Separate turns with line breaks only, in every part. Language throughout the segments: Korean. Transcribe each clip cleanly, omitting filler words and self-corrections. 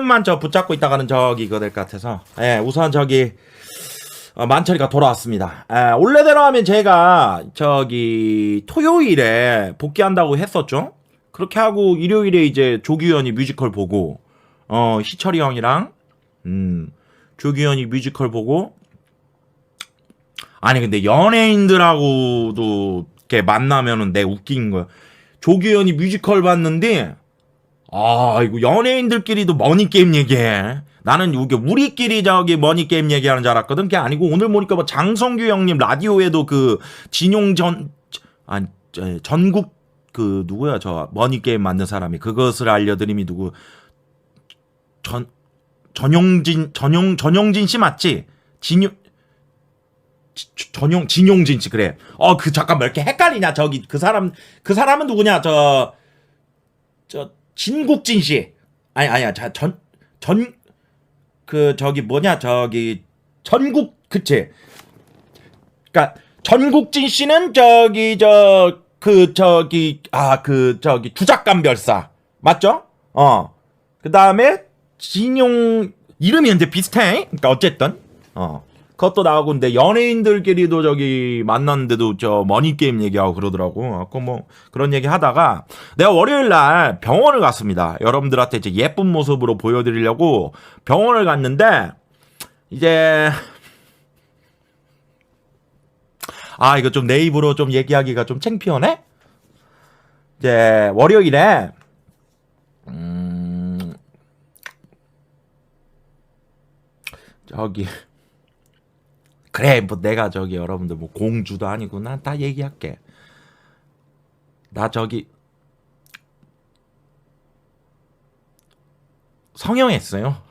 조금만 저 붙잡고 있다가는 저기 이거 될 것 같아서. 예, 우선 저기 만철이가 돌아왔습니다. 원래대로 하면 제가 저기 토요일에 복귀한다고 했었죠. 그렇게 하고 일요일에 이제 조규현이 뮤지컬 보고 희철이 형이랑 조규현이 뮤지컬 보고. 아니 근데 연예인들하고도 이렇게 만나면은 내 웃긴 거야. 조규현이 뮤지컬 봤는데 이거 연예인들끼리도 머니게임 얘기해. 나는 이게 우리끼리 저기 머니게임 얘기하는 줄 알았거든. 그게 아니고 오늘 보니까 뭐 장성규 형님 라디오에도 그 전국 그 누구야 저 머니게임 만든 사람이 그것을 알려드림이 누구 전용진 씨 맞지? 진용진 씨 그래. 그 잠깐만 왜 이렇게 헷갈리냐 저기 그 사람은 누구냐 저 진국진 씨 아니야 그 저기 뭐냐 저기 전국 그치. 그러니까 전국진 씨는 저기 저기 두작감별사 맞죠? 그 다음에 진용 이름이 근데 비슷해. 그러니까 어쨌든 그것도 나오고 근데 연예인들끼리도 저기 만났는데도 저 머니게임 얘기하고 그러더라고. 아까 뭐 그런 얘기 하다가 내가 월요일 날 병원을 갔습니다. 여러분들한테 이제 예쁜 모습으로 보여드리려고 병원을 갔는데 이제 이거 좀 내 입으로 좀 얘기하기가 좀 창피하네. 이제 월요일에 저기 그래 뭐 내가 저기 여러분들 뭐 공주도 아니고 난 다 얘기할게. 나 저기 성형했어요.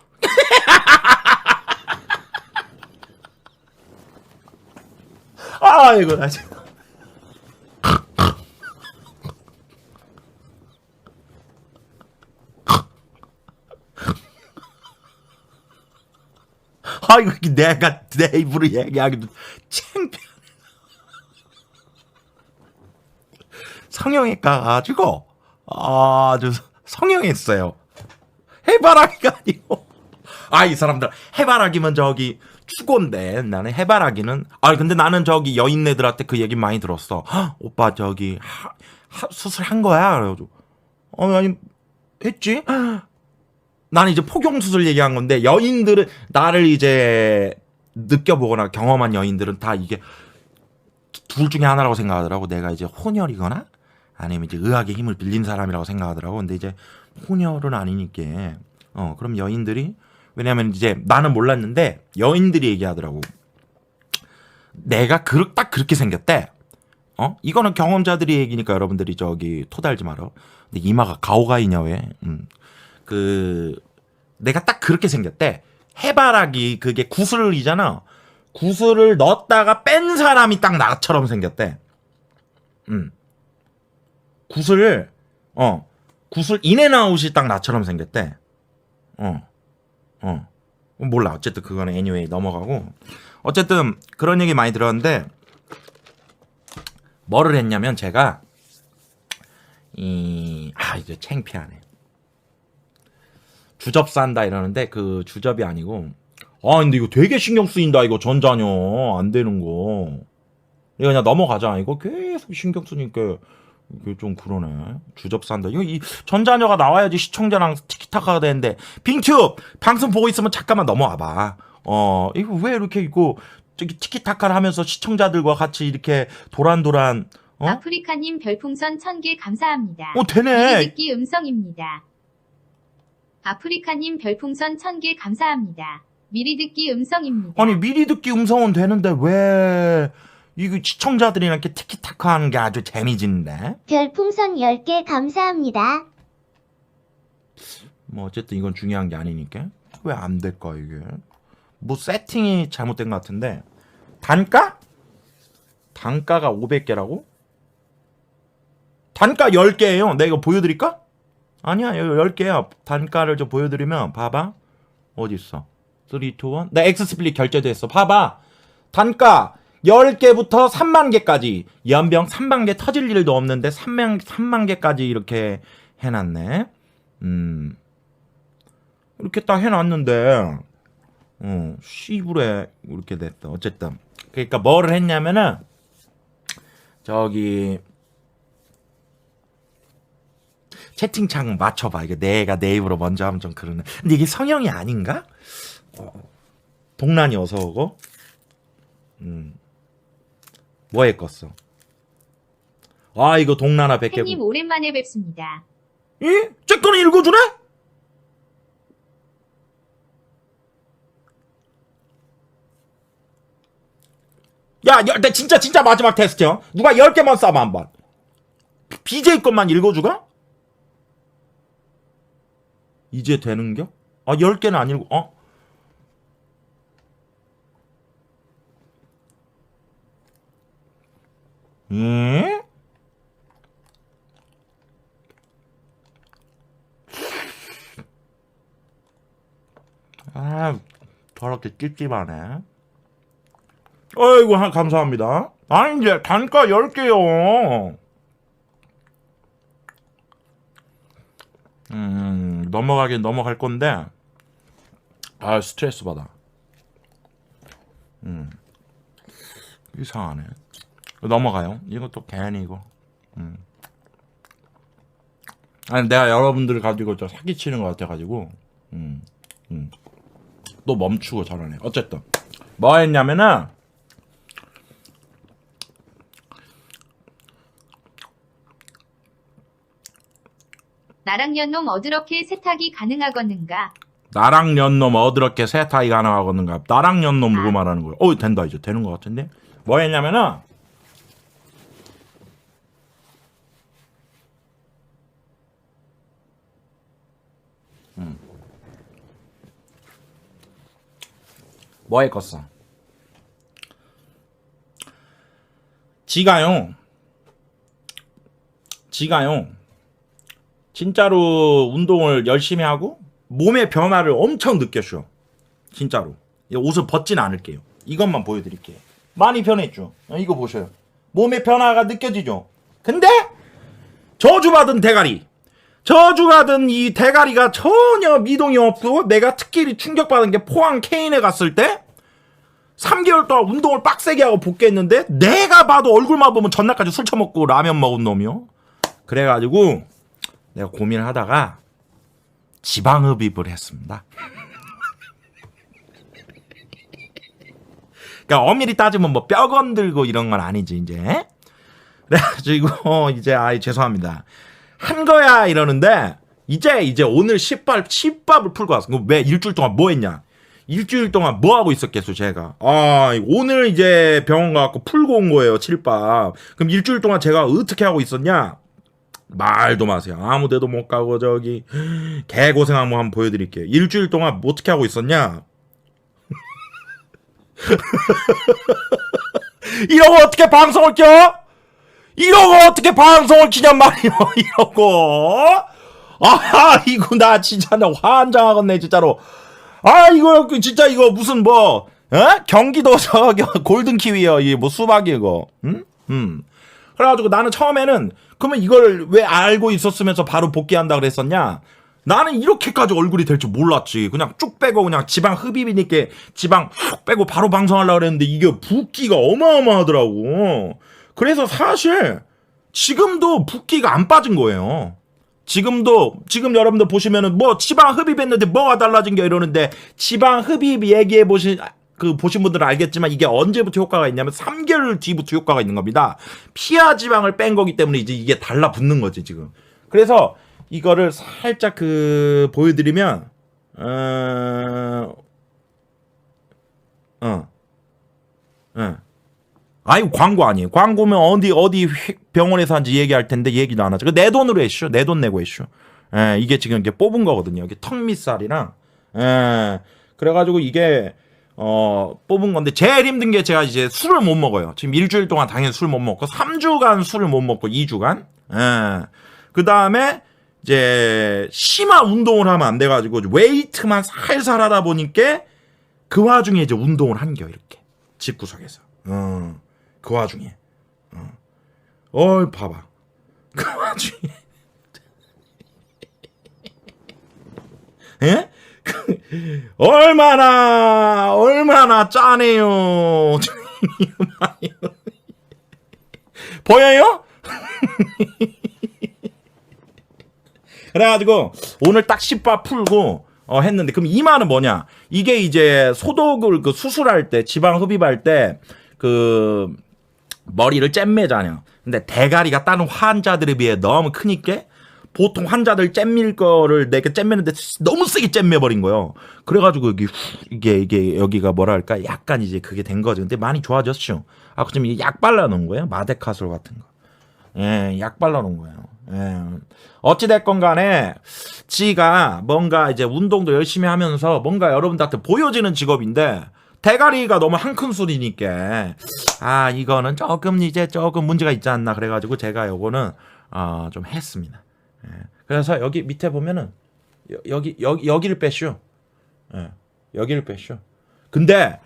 이거 나 지금 이거 내가 내 입으로 얘기하기도 창피하네. 성형외과 가지고 아주 성형했어요. 해바라기가 아니고. 이 사람들 해바라기면 저기 추고인데 나는 해바라기는 근데 나는 저기 여인네들한테 그 얘기 많이 들었어. 오빠 저기 수술한 거야? 그래가지고 아니 했지? 나는 이제 포경수술 얘기한 건데 여인들은 나를 이제 느껴보거나 경험한 여인들은 다 이게 둘 중에 하나라고 생각하더라고. 내가 이제 혼혈이거나 아니면 이제 의학의 힘을 빌린 사람이라고 생각하더라고. 근데 이제 혼혈은 아니니까 그럼 여인들이 왜냐면 이제 나는 몰랐는데 여인들이 얘기하더라고. 내가 딱 그렇게 생겼대. 이거는 경험자들이 얘기니까 여러분들이 저기 토달지 마라. 근데 이마가 가오가이냐 왜? 내가 딱 그렇게 생겼대. 해바라기 그게 구슬이잖아. 구슬을 넣었다가 뺀 사람이 딱 나처럼 생겼대. 구슬 인앤아웃이 딱 나처럼 생겼대. 몰라. 어쨌든 그거는 anyway 넘어가고. 어쨌든 그런 얘기 많이 들었는데 뭐를 했냐면 제가 이게 창피하네. 주접 산다 이러는데 그 주접이 아니고 근데 이거 되게 신경 쓰인다. 이거 전자녀 안 되는 거 이거 그냥 넘어가자. 이거 계속 신경 쓰니까 이게 좀 그러네. 주접 산다 이거 이 전자녀가 나와야지 시청자랑 티키타카가 되는데. 빙튜브 방송 보고 있으면 잠깐만 넘어와봐. 이거 왜 이렇게 이거 저기 티키타카를 하면서 시청자들과 같이 이렇게 도란도란
아프리카님 별풍선 1000개 감사합니다.
되네.
미리 듣기 음성입니다. 아프리카님 별풍선 1000개 감사합니다. 미리 듣기 음성입니다.
아니 미리 듣기 음성은 되는데 왜 이거 시청자들이랑 이렇게 티키타카 하는 게 아주 재미진데.
별풍선 10개 감사합니다.
뭐 어쨌든 이건 중요한 게 아니니까. 왜 안 될까 이게? 뭐 세팅이 잘못된 것 같은데. 단가가 500개라고? 단가 10개예요. 내가 이거 보여드릴까? 아니야 10개야. 단가를 좀 보여드리면 봐봐. 어디 있어? 3, 2, 1. 나 엑스스플릿 결제됐어. 봐봐. 단가 10개부터 3만 개까지. 연병 3만 개 터질 일도 없는데 3만 개까지 이렇게 해놨네. 이렇게 딱 해놨는데 씨부레 이렇게 됐다. 어쨌든 그러니까 뭐를 했냐면은 저기 채팅창 맞춰봐. 이게 내가 내 입으로 먼저 하면 좀 그러네. 근데 이게 성형이 아닌가? 동란이 어서 오고. 뭐에 껐어? 아 이거 동란아 100개.
팬님 오랜만에 뵙습니다.
예? 제 거는 읽어주네? 야, 나 진짜 마지막 테스트요. 누가 10개만 쏴봐 한번. BJ 것만 읽어주가? 이제 되는겨? 아 10개는 안 읽고 예? 아 더럽게 찝찝하네. 아이고 감사합니다. 아니 이제 단가 10개요. 넘어가긴 넘어갈 건데 아 스트레스 받아. 이상하네. 넘어가요. 이것도 괜히 이거. 아니 내가 여러분들 가지고 저 사기치는 것 같아가지고 또 멈추고 저러네. 어쨌든 뭐 했냐면은
나랑 연놈 어드럽게 세탁이 가능하겠는가?
나랑 연놈 어드럽게 세타이 가능하겠는가? 나랑 연놈 누구 말하는 거야? 된다 이제 되는 것 같은데 뭐 했냐면은 뭐 했겠어? 지가요 진짜로 운동을 열심히 하고 몸의 변화를 엄청 느꼈죠. 진짜로 옷을 벗진 않을게요. 이것만 보여드릴게요. 많이 변했죠. 이거 보셔요. 몸의 변화가 느껴지죠. 근데 저주받은 이 대가리가 전혀 미동이 없고 내가 특히 충격받은 게 포항 케인에 갔을 때 3개월 동안 운동을 빡세게 하고 복귀했는데 내가 봐도 얼굴만 보면 전날까지 술 처먹고 라면 먹은 놈이요. 그래가지고 내가 고민을 하다가 지방흡입을 했습니다. 그러니까 엄밀히 따지면 뭐 뼈 건들고 이런 건 아니지 이제. 그래가지고 이제 죄송합니다. 한 거야 이러는데 이제 오늘 십밥을 풀고 왔어. 왜 일주일 동안 뭐 했냐? 일주일 동안 뭐 하고 있었겠어 제가. 오늘 이제 병원 가갖고 풀고 온 거예요 7밥. 그럼 일주일 동안 제가 어떻게 하고 있었냐? 말도 마세요. 아무 데도 못 가고 저기 개고생한 거 한번 보여드릴게요. 일주일 동안 어떻게 하고 있었냐? 이러고 어떻게 방송을 켜? 이러고 어떻게 방송을 키냔 말이야. 이러고 이거 나 진짜 나 환장하겠네 진짜로. 이거 진짜 이거 무슨 뭐 경기도 저기 골든키위요. 이게 뭐 수박이 이거. 그래가지고 나는 처음에는 그러면 이걸 왜 알고 있었으면서 바로 복귀한다 그랬었냐? 나는 이렇게까지 얼굴이 될 줄 몰랐지. 그냥 쭉 빼고 그냥 지방 흡입이니까 지방 쭉 빼고 바로 방송하려고 그랬는데 이게 붓기가 어마어마하더라고. 그래서 사실 지금도 붓기가 안 빠진 거예요. 지금 여러분들 보시면은 뭐 지방 흡입했는데 뭐가 달라진 게 이러는데 지방 흡입 얘기해 보신 분들은 알겠지만 이게 언제부터 효과가 있냐면 3개월 뒤부터 효과가 있는 겁니다. 피하 지방을 뺀 거기 때문에 이제 이게 달라붙는 거지 지금. 그래서 이거를 살짝 보여드리면 아이고 광고 아니에요. 광고면 어디 병원에서 한지 얘기할 텐데 얘기도 안 하죠. 내 돈으로 했쇼. 내 돈 내고 했쇼. 이게 지금 이게 뽑은 거거든요. 이게 턱 밑살이랑 그래가지고 이게 뽑은 건데 제일 힘든 게 제가 이제 술을 못 먹어요. 지금 일주일 동안 당연히 술 못 먹고 3주간 술을 못 먹고 2주간. 그 다음에 이제 심한 운동을 하면 안 돼가지고 웨이트만 살살 하다 보니까 그 와중에 이제 운동을 한겨 이렇게 집구석에서. 그 와중에 봐봐 그 와중에 예? 얼마나 짜네요. 보여요? 그래가지고 오늘 딱 10바 풀고 했는데, 그럼 이 말은 뭐냐? 이게 이제 소독을 그 수술할 때, 지방 흡입할 때 그 머리를 잼매잖아요. 근데 대가리가 다른 환자들에 비해 너무 크니까 보통 환자들 잼밀 거를 내가 잼매는데 너무 세게 잼매버린 거예요. 그래가지고 이게 여기가 뭐랄까 약간 이제 그게 된 거죠. 근데 많이 좋아졌죠. 아, 그럼 이게 약 발라놓은 거예요? 마데카솔 같은 거. 예, 약 발라놓은 거예요. 예. 어찌됐건 간에 지가 뭔가 이제 운동도 열심히 하면서 뭔가 여러분들한테 보여지는 직업인데 대가리가 너무 한 큰 술이니까 아, 이거는 조금 문제가 있지 않나. 그래가지고 제가 요거는 좀 했습니다. 예. 그래서 여기 밑에 보면은 여기를 뺐쇼. 예. 여기를 뺐쇼. 근데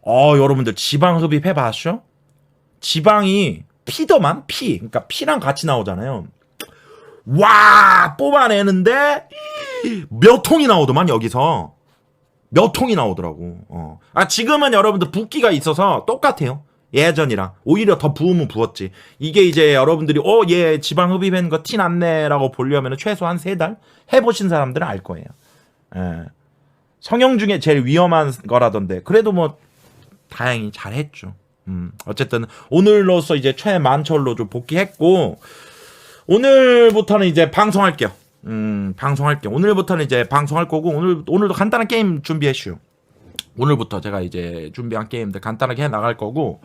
여러분들 지방 흡입 해봤쇼? 지방이 피더만 그러니까 피랑 같이 나오잖아요. 와, 뽑아내는데 몇 통이 나오더만. 여기서 몇 통이 나오더라고. 지금은 여러분들 붓기가 있어서 똑같아요. 예전이랑 오히려 더 부으면 부었지. 이게 이제 여러분들이 얘 지방 흡입한 거 티 났네라고 보려면 최소한 3달 해보신 사람들은 알 거예요. 예. 성형 중에 제일 위험한 거라던데 그래도 뭐 다행히 잘했죠. 어쨌든 오늘로서 이제 최만철로 좀 복귀했고, 오늘부터는 이제 방송할게요. 방송할게요. 오늘부터는 이제 방송할 거고, 오늘도 간단한 게임 준비했슈. 오늘부터 제가 이제 준비한 게임들 간단하게 해 나갈 거고,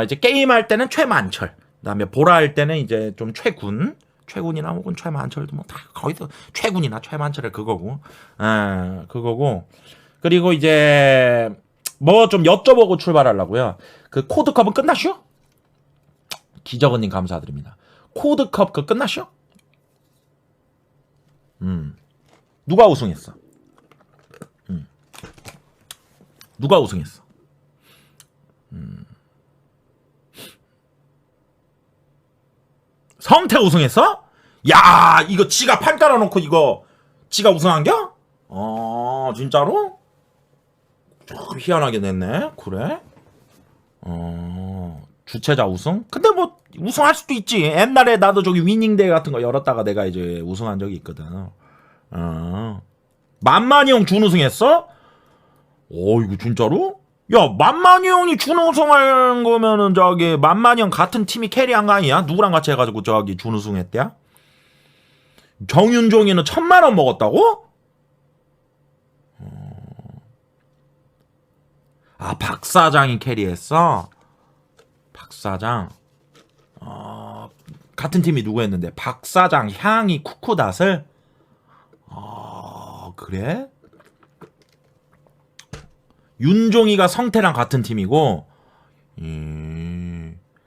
이제 게임할 때는 최만철, 그다음에 보라 할 때는 이제 좀 최군이나 혹은 최만철도 뭐 다 거기서 최군이나 최만철의 그거고, 그거고. 그리고 이제 뭐 좀 여쭤보고 출발하려고요. 그 코드컵은 끝났슈? 기적은님 감사드립니다. 코드컵 그 끝났슈? 누가 우승했어? 누가 우승했어? 성태 우승했어? 야, 이거 지가 판 깔아놓고 이거 지가 우승한겨? 진짜로? 희한하게 냈네. 그래? 주최자 우승? 근데 뭐 우승할 수도 있지. 옛날에 나도 저기 위닝대회 같은 거 열었다가 내가 이제 우승한 적이 있거든. 만만이 형 준우승했어? 이거 진짜로? 야, 만만이 형이 준우승한 거면은 저기 만만이 형 같은 팀이 캐리한 거 아니야? 누구랑 같이 해가지고 저기 준우승했대야? 정윤종이는 1,000,000원 먹었다고? 박 사장이 캐리했어? 박 사장. 같은 팀이 누구였는데? 박 사장, 향이, 쿠쿠닷을? 그래? 윤종이가 성태랑 같은 팀이고,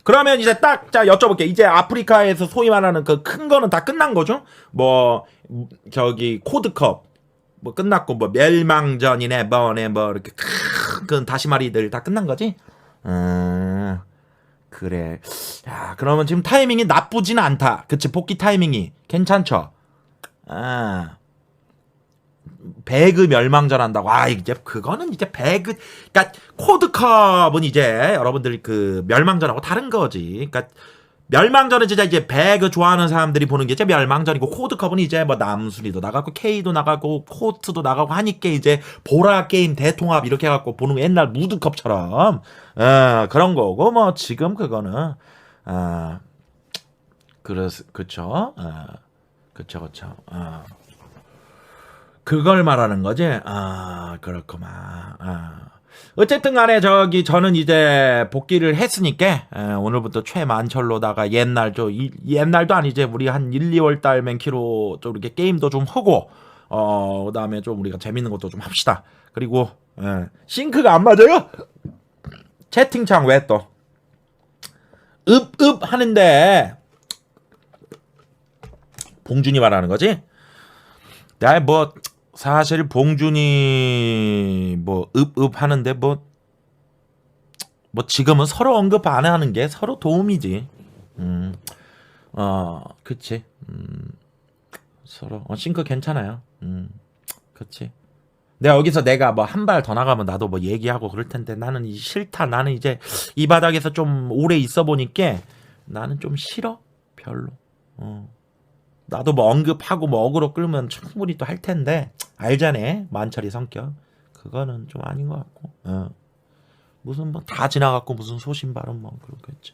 그러면 이제 자, 여쭤볼게. 이제 아프리카에서 소위 말하는 그 큰 거는 다 끝난 거죠? 뭐, 저기, 코드컵, 뭐 끝났고, 뭐, 멸망전이네, 뭐, 이렇게, 큰 다시마리들 다 끝난 거지? 그래. 야, 그러면 지금 타이밍이 나쁘진 않다. 그치, 복귀 타이밍이. 괜찮죠? 배그 멸망전 한다고. 이제 그거는 이제 배그, 그러니까 코드컵은 이제 여러분들 그 멸망전하고 다른 거지. 그러니까 멸망전은 진짜 이제 배그 좋아하는 사람들이 보는 게 이제 멸망전이고, 코드컵은 이제 뭐 남순이도 나가고 K도 나가고 코트도 나가고 하니까 이제 보라 게임 대통합 이렇게 해갖고 보는 거, 옛날 무드컵처럼 그런 거고, 뭐 지금 그거는 그쵸. 그걸 말하는 거지? 그렇구만. 어쨌든 간에 저는 이제 복귀를 했으니까, 오늘부터 최만철로다가 옛날도 아니지. 우리 한 1, 2월 달 맨키로 좀 이렇게 게임도 좀 하고, 그 다음에 좀 우리가 재밌는 것도 좀 합시다. 그리고, 싱크가 안 맞아요? 채팅창 왜 또? 읍 하는데, 봉준이 말하는 거지? 뭐 사실 봉준이 뭐 읍 하는데 뭐 지금은 서로 언급 안 하는 게 서로 도움이지. 그치. 서로 싱크 괜찮아요. 그치. 내가 여기서 내가 뭐 한 발 더 나가면 나도 뭐 얘기하고 그럴 텐데 나는 싫다. 나는 이제 이 바닥에서 좀 오래 있어 보니까 나는 좀 싫어. 별로. 나도 뭐 언급하고 뭐 어그로 끌면 충분히 또 할 텐데 알잖아. 만철이 성격. 그거는 좀 아닌 것 같고. 무슨 뭐 다 지나갔고 무슨 소신발언 뭐 그렇겠지.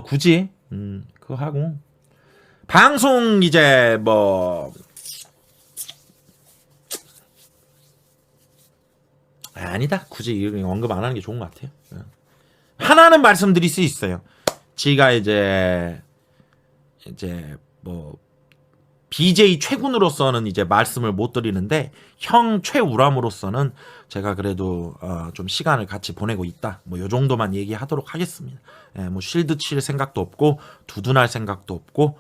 굳이 그거 하고 방송 이제 뭐 아니다. 굳이 이런 언급 안 하는 게 좋은 것 같아요. 하나는 말씀드릴 수 있어요. 지가 이제 뭐 BJ 최군으로서는 이제 말씀을 못 드리는데 형 최우람으로서는 제가 그래도 좀 시간을 같이 보내고 있다. 뭐 요 정도만 얘기하도록 하겠습니다. 뭐 쉴드 칠 생각도 없고 두둔할 생각도 없고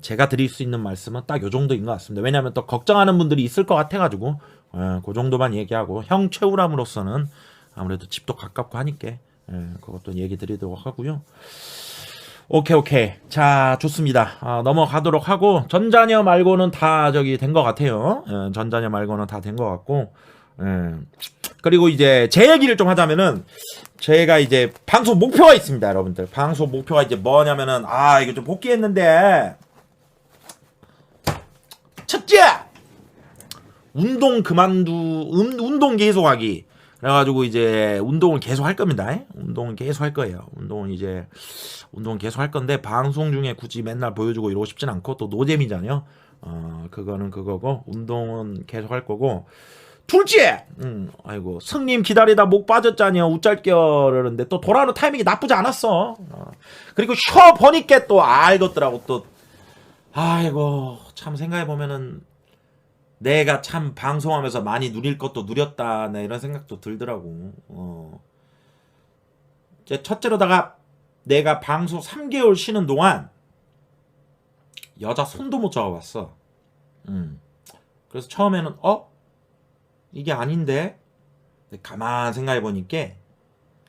제가 드릴 수 있는 말씀은 딱 요 정도인 것 같습니다. 왜냐하면 또 걱정하는 분들이 있을 것 같아가지고 그 정도만 얘기하고 형 최우람으로서는 아무래도 집도 가깝고 하니까 그것도 얘기 드리도록 하고요. 오케이. 자, 좋습니다. 넘어가도록 하고 전자녀 말고는 다 저기 된 것 같아요. 전자녀 말고는 다 된 것 같고 그리고 이제 제 얘기를 좀 하자면은 제가 이제 방송 목표가 있습니다, 여러분들. 방송 목표가 이제 뭐냐면은 이거 좀 복귀했는데 첫째 운동 운동 계속하기. 그래가지고 이제 운동을 계속 할 겁니다. 운동을 계속 할 거예요. 운동은 계속 할 건데 방송 중에 굳이 맨날 보여주고 이러고 싶진 않고 또 노잼이잖아요. 그거는 그거고 운동은 계속 할 거고. 둘째, 아이고 승님 기다리다 목 빠졌잖여 우짤겨르는데 또 돌아오는 타이밍이 나쁘지 않았어. 그리고 쉬어 보니까 또 이것더라고 또. 아이고 참 생각해 보면은. 내가 참 방송하면서 많이 누릴 것도 누렸다 이런 생각도 들더라고. 이제 첫째로다가 내가 방송 3개월 쉬는 동안 여자 손도 못 잡아봤어. 그래서 처음에는 이게 아닌데 가만 생각해보니까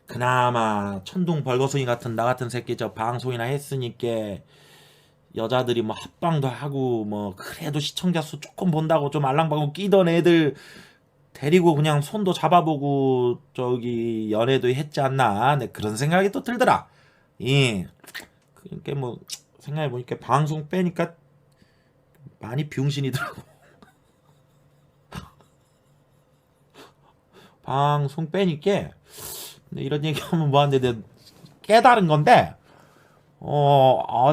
그나마 천둥 벌거숭이 같은 나 같은 새끼 저 방송이나 했으니까 여자들이 뭐 합방도 하고 뭐 그래도 시청자 수 조금 본다고 좀 알랑방구 끼던 애들 데리고 그냥 손도 잡아보고 저기 연애도 했지 않나 그런 생각이 또 들더라. 그러니까 뭐 생각해보니까 방송 빼니까 많이 병신이더라고. 방송 빼니까 이런 얘기하면 뭐하는데 내가 깨달은 건데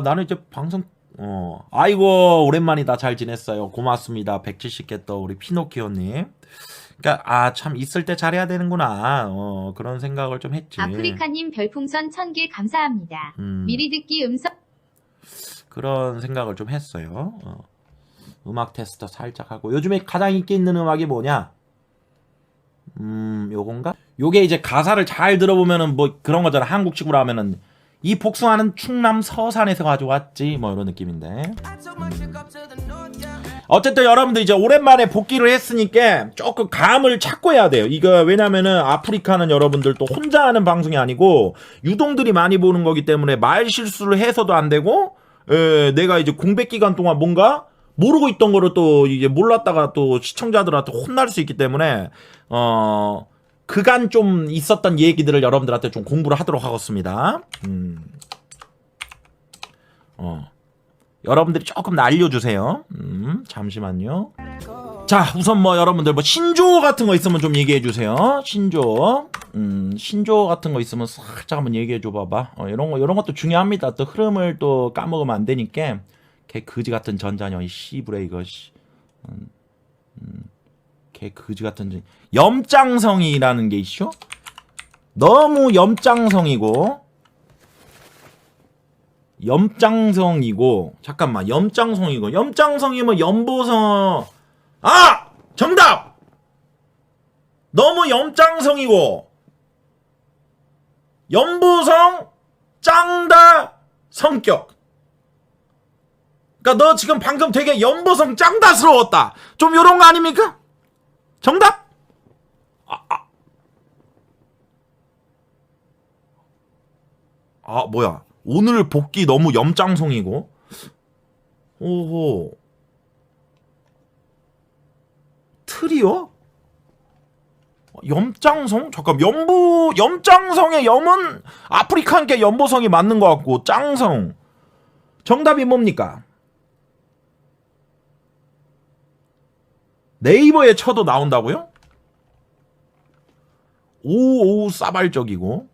나는 이제 방송 아이고 오랜만이다. 잘 지냈어요. 고맙습니다. 170개 또 우리 피노키오님. 그러니까 참 있을 때 잘해야 되는구나. 그런 생각을 좀 했지.
아프리카님 별풍선 1000개 감사합니다. 미리 듣기 음성
그런 생각을 좀 했어요. 음악 테스트 살짝 하고. 요즘에 가장 인기 있는 음악이 뭐냐? 요건가? 요게 이제 가사를 잘 들어보면은 뭐 그런 거잖아. 한국식으로 하면은 이 복숭아는 충남 서산에서 가져왔지 뭐 이런 느낌인데. 어쨌든 여러분들 이제 오랜만에 복귀를 했으니까 조금 감을 찾고 해야 돼요. 이거 왜냐면은 아프리카는 여러분들 또 혼자 하는 방송이 아니고 유동들이 많이 보는 거기 때문에 말 실수를 해서도 안 되고 내가 이제 공백 기간 동안 뭔가 모르고 있던 거를 또 이제 몰랐다가 또 시청자들한테 혼날 수 있기 때문에 그간 좀 있었던 얘기들을 여러분들한테 좀 공부를 하도록 하겠습니다. 여러분들이 조금 알려주세요. 잠시만요. 자, 우선 뭐 여러분들 뭐 신조 같은 거 있으면 좀 얘기해 주세요. 신조 같은 거 있으면 살짝 한번 얘기해 줘 봐봐. 이런 것도 중요합니다. 또 흐름을 또 까먹으면 안 되니까. 개 그지 같은 전자녀 이 씨부레 이거 개 그지 같은 염장성이라는 게 있쇼? 너무 염장성이고 잠깐만 염장성이면 연보성 정답! 너무 염장성이고 연보성 짱다 성격. 그러니까 너 지금 방금 되게 연보성 짱다스러웠다. 좀 요런 거 아닙니까? 정답? 뭐야. 오늘 복귀 너무 염장성이고. 오호. 트리오? 염장성? 잠깐 염장성의 염은 아프리카인게 연보성이 맞는 것 같고 짱성 정답이 뭡니까? 네이버에 쳐도 나온다고요? 오오 싸발적이고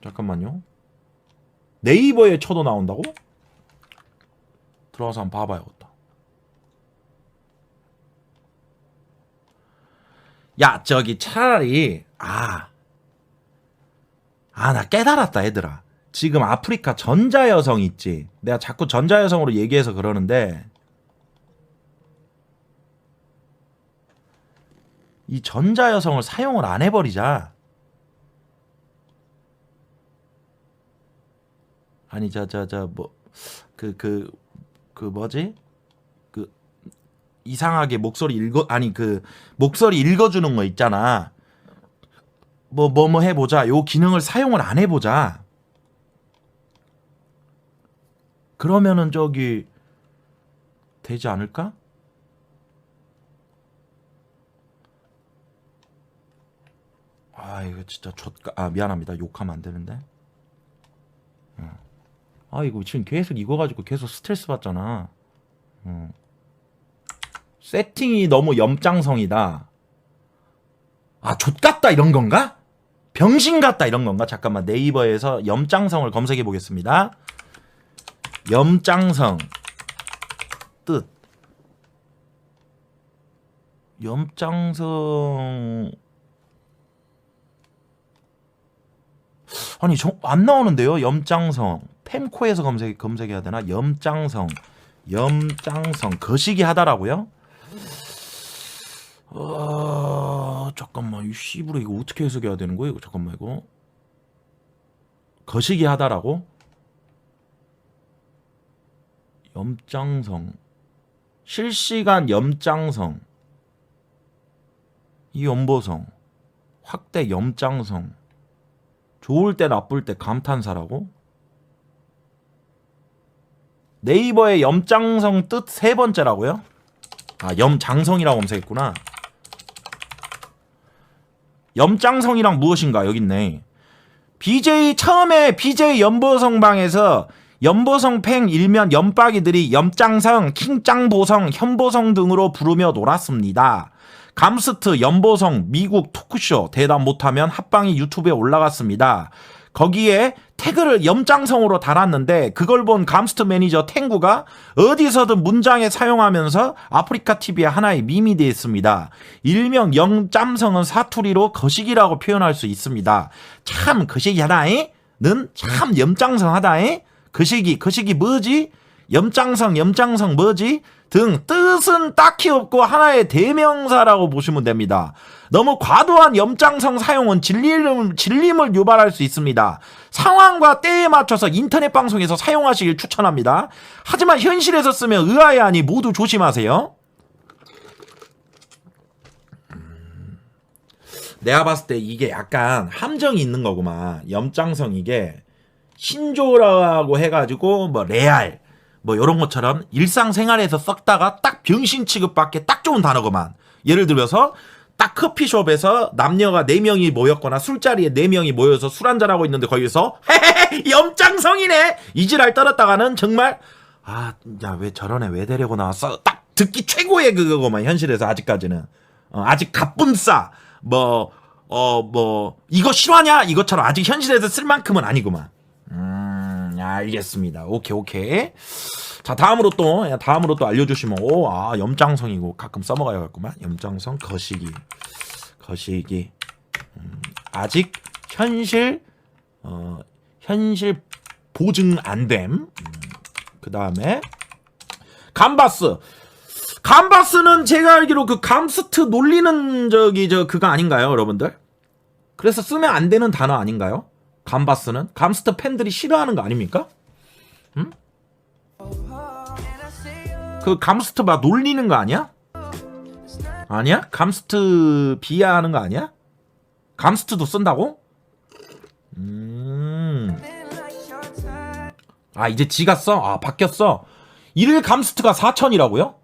잠깐만요. 네이버에 쳐도 나온다고? 들어가서 한번 봐봐야겠다. 야 저기 차라리 나 깨달았다 얘들아. 지금 아프리카 전자여성 있지. 내가 자꾸 전자여성으로 얘기해서 그러는데 이 전자여성을 사용을 안 해버리자. 아니 뭐지? 그 이상하게 목소리 목소리 읽어주는 거 있잖아. 뭐 해보자. 요 기능을 사용을 안 해보자. 그러면은 저기 되지 않을까? 이거 진짜 미안합니다. 욕하면 안 되는데. 이거 지금 계속 이거 가지고 계속 스트레스 받잖아. 세팅이 너무 염장성이다. 좆같다 이런 건가? 병신 같다 이런 건가? 잠깐만 네이버에서 염장성을 검색해 보겠습니다. 염장성 뜻. 염장성 아니 안 나오는데요. 염장성 펜코에서 검색해야 되나? 염장성 거시기 하다라고요? 잠깐만 이 씨부러 이거 어떻게 해석해야 되는 거예요? 이거 잠깐만 이거 거시기 하다라고? 염장성 실시간 염장성 이 연보성 확대 염장성 좋을 때 나쁠 때 감탄사라고? 네이버의 염장성 뜻 세 번째라고요? 염장성이라고 검색했구나. 염장성이랑 무엇인가 여기 있네. 처음에 BJ 연보성 방에서 연보성 팽 일면 연빠기들이 염장성, 킹짱보성, 현보성 등으로 부르며 놀았습니다. 감스트, 연보성, 미국 토크쇼 대답 못하면 합방이 유튜브에 올라갔습니다. 거기에 태그를 염장성으로 달았는데 그걸 본 감스트 매니저 탱구가 어디서든 문장에 사용하면서 아프리카 TV의 하나의 밈이 되었습니다. 일명 염짬성은 사투리로 거시기라고 표현할 수 있습니다. 참 거시기하다잉? 는 참 염장성하다잉? 거시기 뭐지? 염장성 뭐지? 등 뜻은 딱히 없고 하나의 대명사라고 보시면 됩니다. 너무 과도한 염장성 사용은 질림을 유발할 수 있습니다. 상황과 때에 맞춰서 인터넷 방송에서 사용하시길 추천합니다. 하지만 현실에서 쓰면 의아해하니 모두 조심하세요. 내가 봤을 때 이게 약간 함정이 있는 거구만. 염장성 이게 신조라고 해가지고 뭐 레알 뭐 요런 것처럼 일상생활에서 썼다가 딱 병신 취급받기 딱 좋은 단어구만. 예를 들어서 딱 커피숍에서 남녀가 4명이 모였거나 술자리에 4명이 모여서 술 한잔하고 있는데 거기서 헤헤헤 염장성이네 이지랄 떨었다가는 정말 야 왜 저런 애 왜 데리고 나왔어 딱 듣기 최고의 그거구만. 현실에서 아직까지는 아직 갑분싸 뭐 이거 싫어하냐 이것처럼 아직 현실에서 쓸 만큼은 아니구만. 알겠습니다. 오케이. 자, 다음으로 또 알려주시면, 염장성이고, 가끔 써먹어야겠구만. 염장성, 거시기. 아직 현실 보증 안 됨. 그 다음에, 감바스는 제가 알기로 그 감스트 놀리는 그거 아닌가요, 여러분들? 그래서 쓰면 안 되는 단어 아닌가요? 감바스는? 감스트 팬들이 싫어하는 거 아닙니까? 응? 그 감스트 막 놀리는 거 아니야? 아니야? 감스트 비하하는 거 아니야? 감스트도 쓴다고? 이제 지가 써? 바뀌었어. 1일 감스트가 4,000이라고요?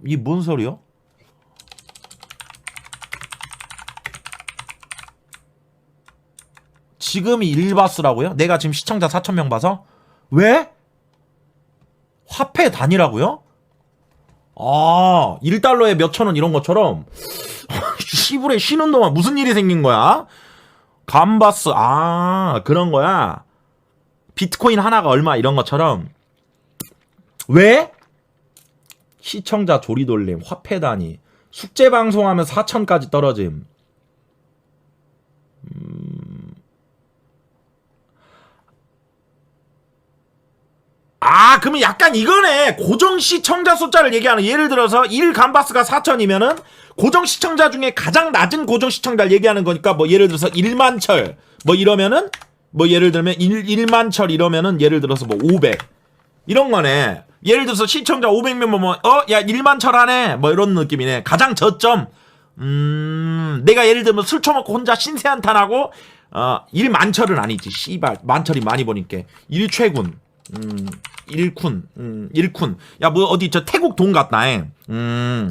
이게 뭔 소리요? 지금이 1바스라고요? 내가 지금 시청자 4,000명 봐서? 왜? 화폐 단위라고요? 아, 1달러에 몇천 원 이런 것처럼 시불에 쉬는 동안 무슨 일이 생긴 거야? 감바스, 아, 그런 거야. 비트코인 하나가 얼마 이런 것처럼. 왜? 시청자 조리돌림, 화폐 단위. 숙제 방송하면 4천까지 떨어짐. 아, 그러면 약간 이거네. 고정 시청자 숫자를 얘기하는. 예를 들어서 1 감바스가 4천이면은 고정 시청자 중에 가장 낮은 고정 시청자를 얘기하는 거니까 뭐 예를 들어서 1만철 뭐 이러면은 뭐 예를 들면 1만철 이러면은 예를 들어서 뭐 500 이런 거네. 예를 들어서 시청자 500명 야 1만철 하네 뭐 이런 느낌이네. 가장 저점. 내가 예를 들면 술 처먹고 혼자 신세한탄하고 1만철은 아니지. 씨발 만철이 많이 보니까 1최군. 1쿤. 야, 뭐, 어디, 태국 돈 같다, 1쿤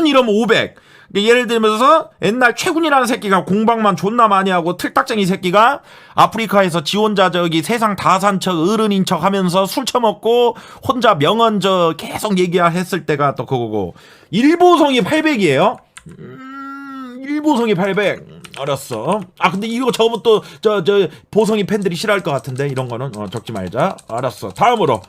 이러면 500. 예를 들면서, 옛날 최군이라는 새끼가 공방만 존나 많이 하고, 틀딱쟁이 새끼가, 아프리카에서 지 혼자 세상 다 산 척, 어른인 척 하면서 술 처먹고, 혼자 명언 계속 얘기했을 때가 또 그거고. 일보성이 800이에요? 일보성이 800. 알았어. 아, 근데 이거 저거 또, 보성이 팬들이 싫어할 것 같은데, 이런 거는, 적지 말자. 알았어. 다음으로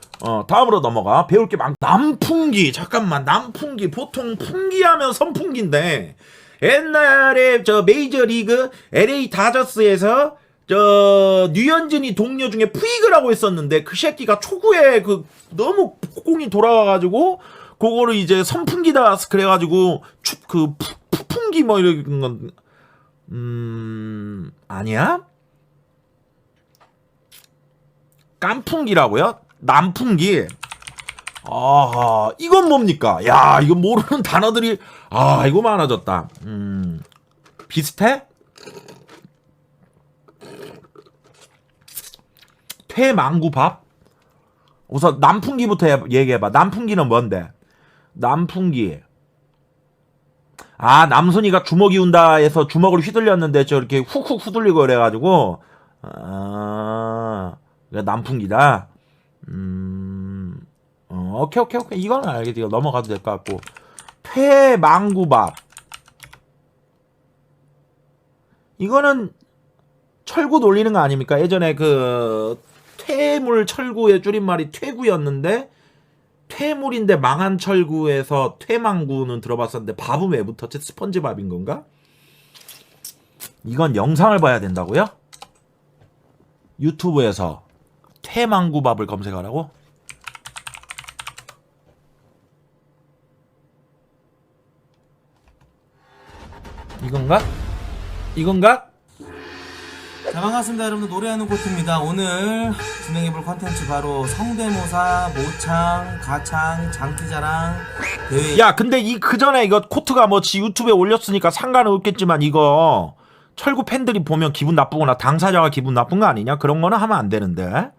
넘어가. 배울 게 남풍기. 잠깐만, 남풍기. 보통 풍기하면 선풍기인데, 옛날에 메이저리그 LA 다저스에서, 류현진이 동료 중에 푸이그라고 했었는데, 그 새끼가 초구에 너무 공이 돌아와가지고, 그거를 이제 선풍기다, 그래가지고, 푸풍기 뭐 이런 건, 아니야? 깐풍기라고요? 남풍기. 아, 이건 뭡니까? 야, 이거 모르는 단어들이 이거 많아졌다. 비슷해? 퇴망구밥? 우선 남풍기부터 얘기해봐. 남풍기는 뭔데? 남풍기. 아, 남순이가 주먹이 운다 해서 주먹을 휘둘렸는데 저렇게 훅훅 후들리고 그래가지고 남풍기다. 오케이. 이거는 알겠지. 이거 넘어가도 될 것 같고. 퇴망구밥. 이거는 철구 놀리는 거 아닙니까? 예전에 퇴물 철구의 줄임말이 퇴구였는데 퇴물인데 망한 철구에서 퇴망구는 들어봤었는데 밥은 왜 붙었지? 스펀지밥인 건가? 이건 영상을 봐야 된다고요? 유튜브에서 퇴망구밥을 검색하라고? 이건가?
자, 반갑습니다. 여러분들 노래하는 코트입니다. 오늘 진행해볼 컨텐츠 바로 성대모사, 모창, 가창, 장기자랑 대회.
야, 근데 그 전에 이거 코트가 뭐지 유튜브에 올렸으니까 상관은 없겠지만 이거 철구 팬들이 보면 기분 나쁘거나 당사자가 기분 나쁜 거 아니냐? 그런 거는 하면 안 되는데.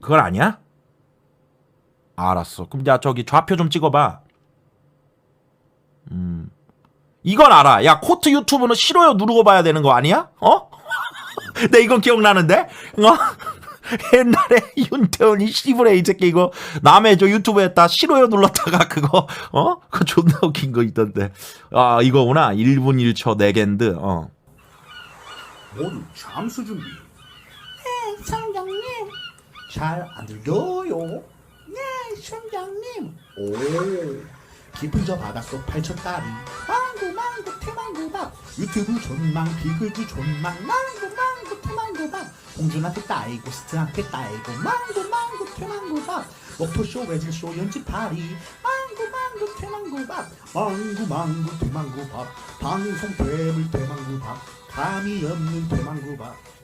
그건 아니야? 알았어. 그럼 야, 좌표 좀 찍어봐. 이건 알아. 야, 코트 유튜브는 싫어요 누르고 봐야 되는 거 아니야? 내 이건 기억나는데? 옛날에 윤태원이 씨부레 이 새끼 이거 남의 유튜브에다 싫어요 눌렀다가 그거 존나 웃긴 거 있던데. 아, 이거구나. 1분 1초 네겐드.
모두 잠수 준비. 네, 성장님. 잘 안 들려요. 네, 성장님. 오. 깊은 저 바닷속 팔천다리. 망고 태망고밥. 유튜브 존망 비글즈 존망. 망고 태망고밥. 공준한테 따이고 스트한테 따이고. 망고 태망고밥. 목토쇼 외질쇼 연지파리. 망고 태망고밥. 망고 태망고밥. 방송 괴물 태망고밥. 감이 없는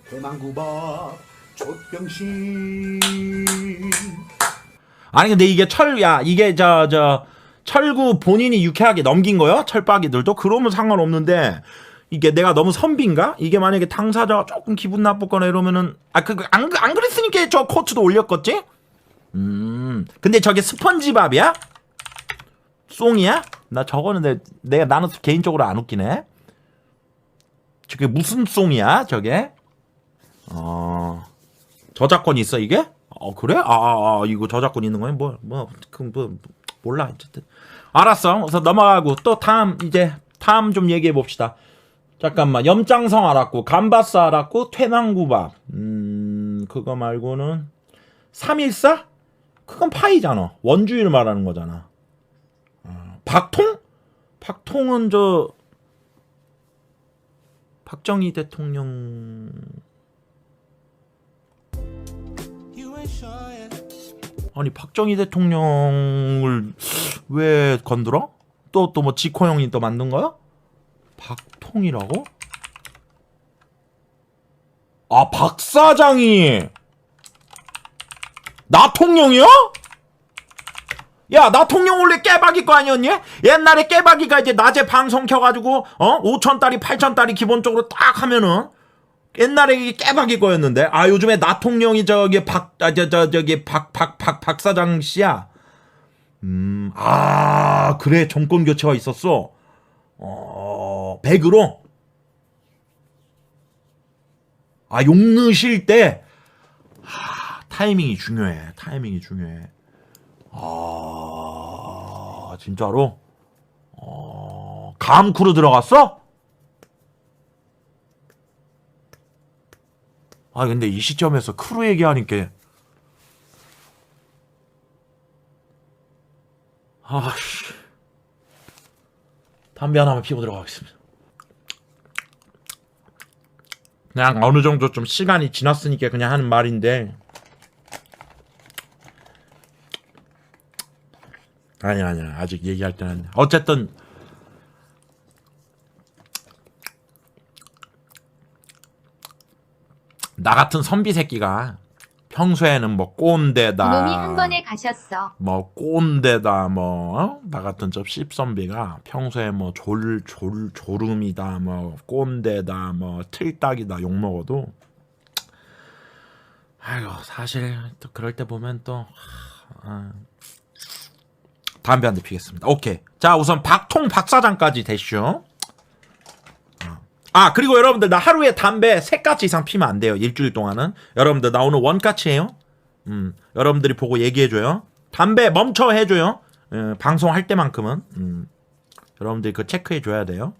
태망고밥. 족병신.
아니 근데 이게 이게 철구 본인이 유쾌하게 넘긴 거요? 철박이들도? 그러면 상관없는데 이게 내가 너무 선비인가? 이게 만약에 당사자가 조금 기분 나쁘거나 이러면은 안 그랬으니까 저 코트도 올렸겠지? 근데 저게 스펀지밥이야? 송이야? 나 저거는 나는 개인적으로 안 웃기네. 저게 무슨 송이야 저게? 저작권 있어 이게? 그래? 이거 저작권 있는 거야? 몰라 어쨌든. 알았어. 그래서 넘어가고 또 다음 좀 얘기해 봅시다. 잠깐만. 염장성 알았고 감바스 알았고 퇴망구밥. 그거 말고는 314? 그건 파이잖아. 원주율 말하는 거잖아. 박통? 박통은 박정희 대통령 아니 박정희 대통령을 왜 건드려? 또 뭐 지코 형이 또 만든 거야? 박통이라고? 박 사장이 나통령이야? 야, 나통령 원래 깨박이 거 아니었니? 옛날에 깨박이가 이제 낮에 방송 켜가지고 5천달이 8천달이 기본적으로 딱 하면은 옛날에 이게 깨박이 거였는데 요즘에 나통령이 박 사장 씨야. 그래 정권 교체가 있었어. 100으로 욕 넣으실 때 타이밍이 중요해. 진짜로? 감쿠르 들어갔어? 근데 이 시점에서 크루 얘기하니까 담배 하나만 피고 들어가겠습니다. 그냥 어느 정도 좀 시간이 지났으니까 그냥 하는 말인데 아니야 아직 얘기할 때는 아니야. 어쨌든 나 같은 선비 새끼가 평소에는 뭐 꼰대다
놈이 한 번에 가셨어.
뭐 꼰대다 나 같은 저 씹선비가 평소에 뭐 졸음이다 뭐 꼰대다 뭐 틀딱이다 욕먹어도 사실 또 그럴 때 보면 또 담배 한 대 피겠습니다. 오케이. 자, 우선 박통 박사장까지 됐슈. 그리고 여러분들 나 하루에 담배 3가지 이상 피면 안 돼요. 일주일 동안은. 여러분들 나 오늘 원가치예요. 여러분들이 보고 얘기해줘요. 담배 멈춰 해줘요. 방송할 때만큼은. 여러분들이 그거 체크해줘야 돼요.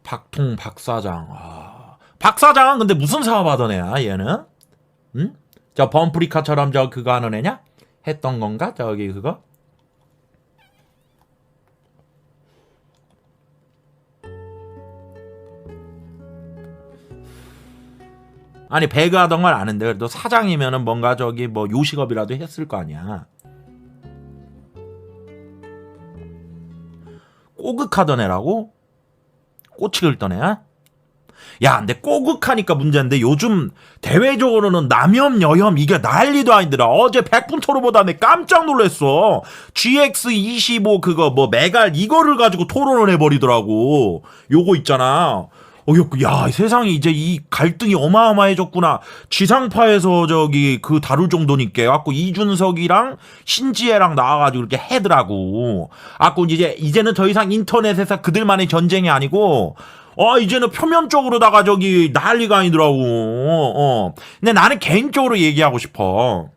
박통 박사장. 박사장은 근데 무슨 사업 하던 애야 얘는? 응? 저 범프리카처럼 그거 하는 애냐? 했던 건가? 그거? 아니 배그 하던 걸 아는데 그래도 사장이면은 뭔가 뭐 요식업이라도 했을 거 아니야. 꼬극하던 애라고? 꼬치 긁던 애야? 야, 근데 꼬극하니까 문제인데 요즘 대외적으로는 남염, 여염 이게 난리도 아니더라. 어제 100분 토론보다 깜짝 놀랐어. GX25 그거 뭐 메갈 이거를 가지고 토론을 해버리더라고. 요거 있잖아. 야, 세상에 이제 이 갈등이 어마어마해졌구나. 지상파에서 그 다룰 정도니까. 갖고 이준석이랑 신지혜랑 나와가지고 이렇게 해더라고. 갖고 이제는 더 이상 인터넷에서 그들만의 전쟁이 아니고, 이제는 표면적으로다가 난리가 아니더라고. 근데 나는 개인적으로 얘기하고 싶어.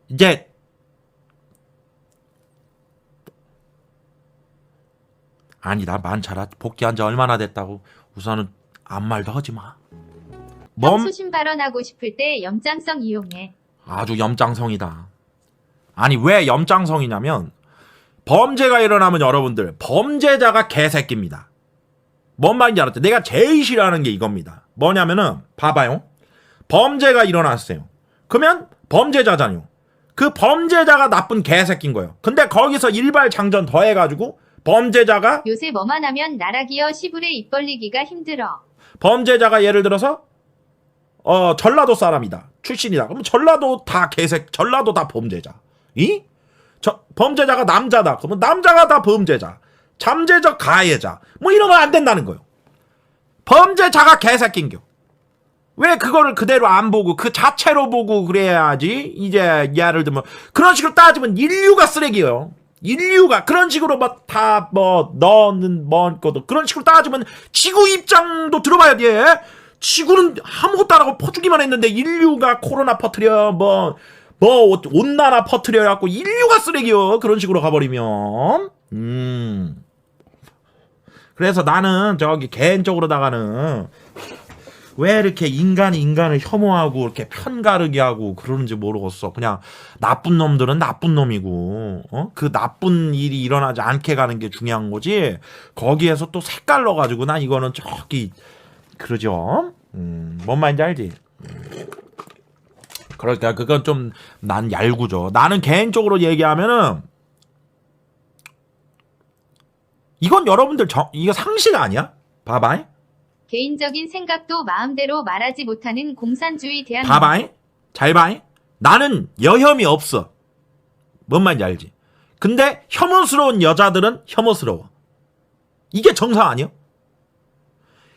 이제, 아니다, 만차라. 복귀한 지 얼마나 됐다고. 우선은 아무 말도 하지 마.
수신 발언하고 싶을 때 염장성 이용해.
아주 염장성이다. 아니, 왜 염장성이냐면, 범죄가 일어나면 여러분들, 범죄자가 개새끼입니다. 뭔 말인지 알았죠? 내가 제일 싫어하는 게 이겁니다. 뭐냐면은, 봐봐요. 범죄가 일어났어요. 그러면 범죄자잖아요. 그 범죄자가 나쁜 개새끼인 거예요. 근데 거기서 일발장전 더해가지고, 범죄자가
요새 뭐만 하면 나락이여 시불에 입 벌리기가 힘들어.
범죄자가 예를 들어서 전라도 사람이다. 출신이다. 그럼 전라도 다 범죄자. 범죄자가 남자다. 그러면 남자가 다 범죄자. 잠재적 가해자 뭐 이런 건 안 된다는 거예요. 범죄자가 개새끼인겨. 왜 그거를 그대로 안 보고 그 자체로 보고 그래야지. 이제 예를 들면 그런 식으로 따지면 인류가 쓰레기예요. 인류가 그런 식으로 뭐 다 뭐 너는 뭔 것도 그런 식으로 따지면 지구 입장도 들어봐야 돼. 지구는 아무것도 안 하고 퍼주기만 했는데 인류가 코로나 퍼뜨려 뭐 온난화 퍼뜨려 갖고 인류가 쓰레기요. 그런 식으로 가버리면 그래서 나는 저기 개인적으로다가는 왜 이렇게 인간이 인간을 혐오하고 이렇게 편가르게 하고 그러는지 모르겠어. 그냥 나쁜 놈들은 나쁜 놈이고 그 나쁜 일이 일어나지 않게 가는 게 중요한 거지. 거기에서 또 색깔 넣어가지고 난 이거는 저기 그러죠. 뭔 말인지 알지? 그러니까 그건 좀 난 얄구죠. 나는 개인적으로 얘기하면은 이건 여러분들 이거 상식 아니야? 봐봐.
개인적인 생각도 마음대로 말하지 못하는 공산주의 대한민국.
봐봐. 잘 봐. 나는 여혐이 없어. 뭔 말인지 알지? 근데 혐오스러운 여자들은 혐오스러워. 이게 정상 아니야?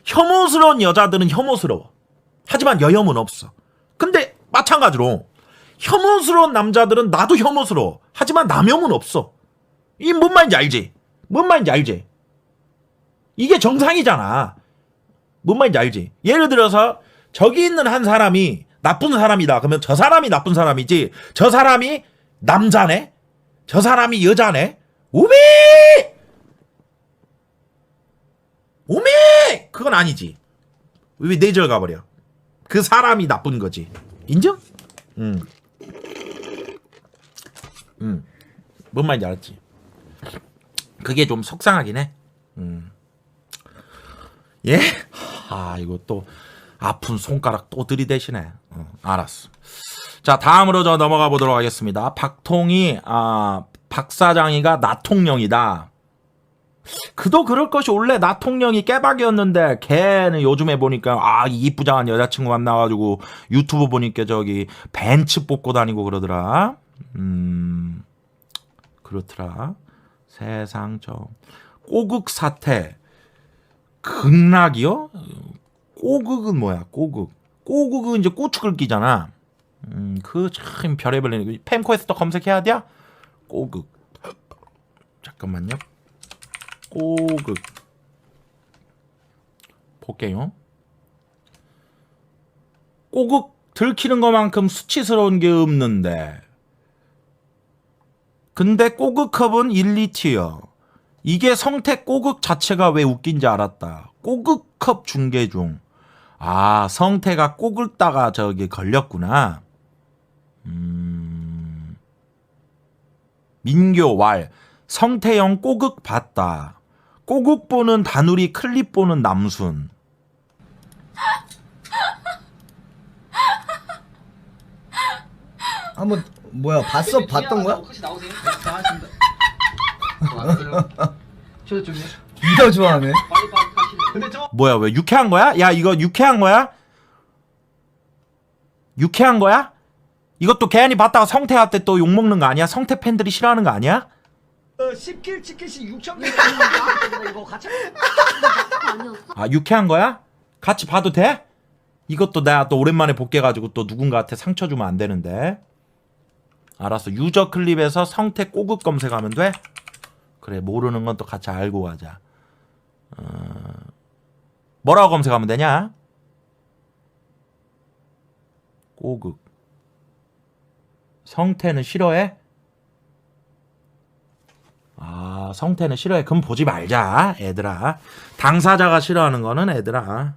혐오스러운 여자들은 혐오스러워. 하지만 여혐은 없어. 근데 마찬가지로 혐오스러운 남자들은 나도 혐오스러워. 하지만 남혐은 없어. 이 뭔 말인지 알지? 뭔 말인지 알지? 이게 정상이잖아. 뭔 말인지 알지? 예를 들어서 저기 있는 한 사람이 나쁜 사람이다. 그러면 저 사람이 나쁜 사람이지. 저 사람이 남자네? 저 사람이 여자네? 오메! 오메! 그건 아니지. 왜 내절 가버려? 그 사람이 나쁜 거지. 인정? 뭔 말인지 알았지? 그게 좀 속상하긴 해. 예? 이거 또 아픈 손가락 또 들이대시네. 알았어. 자, 다음으로 저 넘어가 보도록 하겠습니다. 박통이 박사장이가 나통령이다. 그도 그럴 것이 원래 나통령이 깨박이었는데 걔는 요즘에 보니까 이 이쁘장한 여자친구 만나가지고 유튜브 보니까 저기 벤츠 뽑고 다니고 그러더라. 그렇더라. 세상 저 꼬극 사태 극락이요? 꼬극은 뭐야? 꼬극은 이제 고추 긁기잖아. 그 참 별의별 펜코에서 검색해야 돼? 꼬극. 잠깐만요. 꼬극. 볼게요. 꼬극 들키는 것만큼 수치스러운 게 없는데. 근데 꼬극컵은 1리티어. 이게 성태 꼬극 자체가 왜 웃긴지 알았다. 꼬극컵 중계 중. 성태가 꼬긁다가 저기 걸렸구나. 민교 왈. 성태형 꼬극 봤다. 꼬극 보는 다누리 클립 보는 남순.
한번 뭐야 봤던 거야?
혹시 나오세요? 잘하신다. 저도 좀요.
이더 좋아하네.
빨리 가시네. 근데 저
뭐야 왜 유쾌한 거야? 야 이거 유쾌한 거야? 유쾌한 거야? 이것도 개안이 봤다가 성태한테 또 욕먹는 거 아니야? 성태 팬들이 싫어하는 거 아니야?
10킬 치킨씩 6,000개 이거 같이
유쾌한 거야? 같이 봐도 돼? 이것도 내가 또 오랜만에 복귀해가지고 또 누군가한테 상처 주면 안 되는데. 알았어. 유저 클립에서 성태 꼬극 검색하면 돼? 그래, 모르는 건 또 같이 알고 가자. 뭐라고 검색하면 되냐? 꼬극. 성태는 싫어해? 성태는 싫어해. 그럼 보지 말자, 애들아. 당사자가 싫어하는 거는 애들아.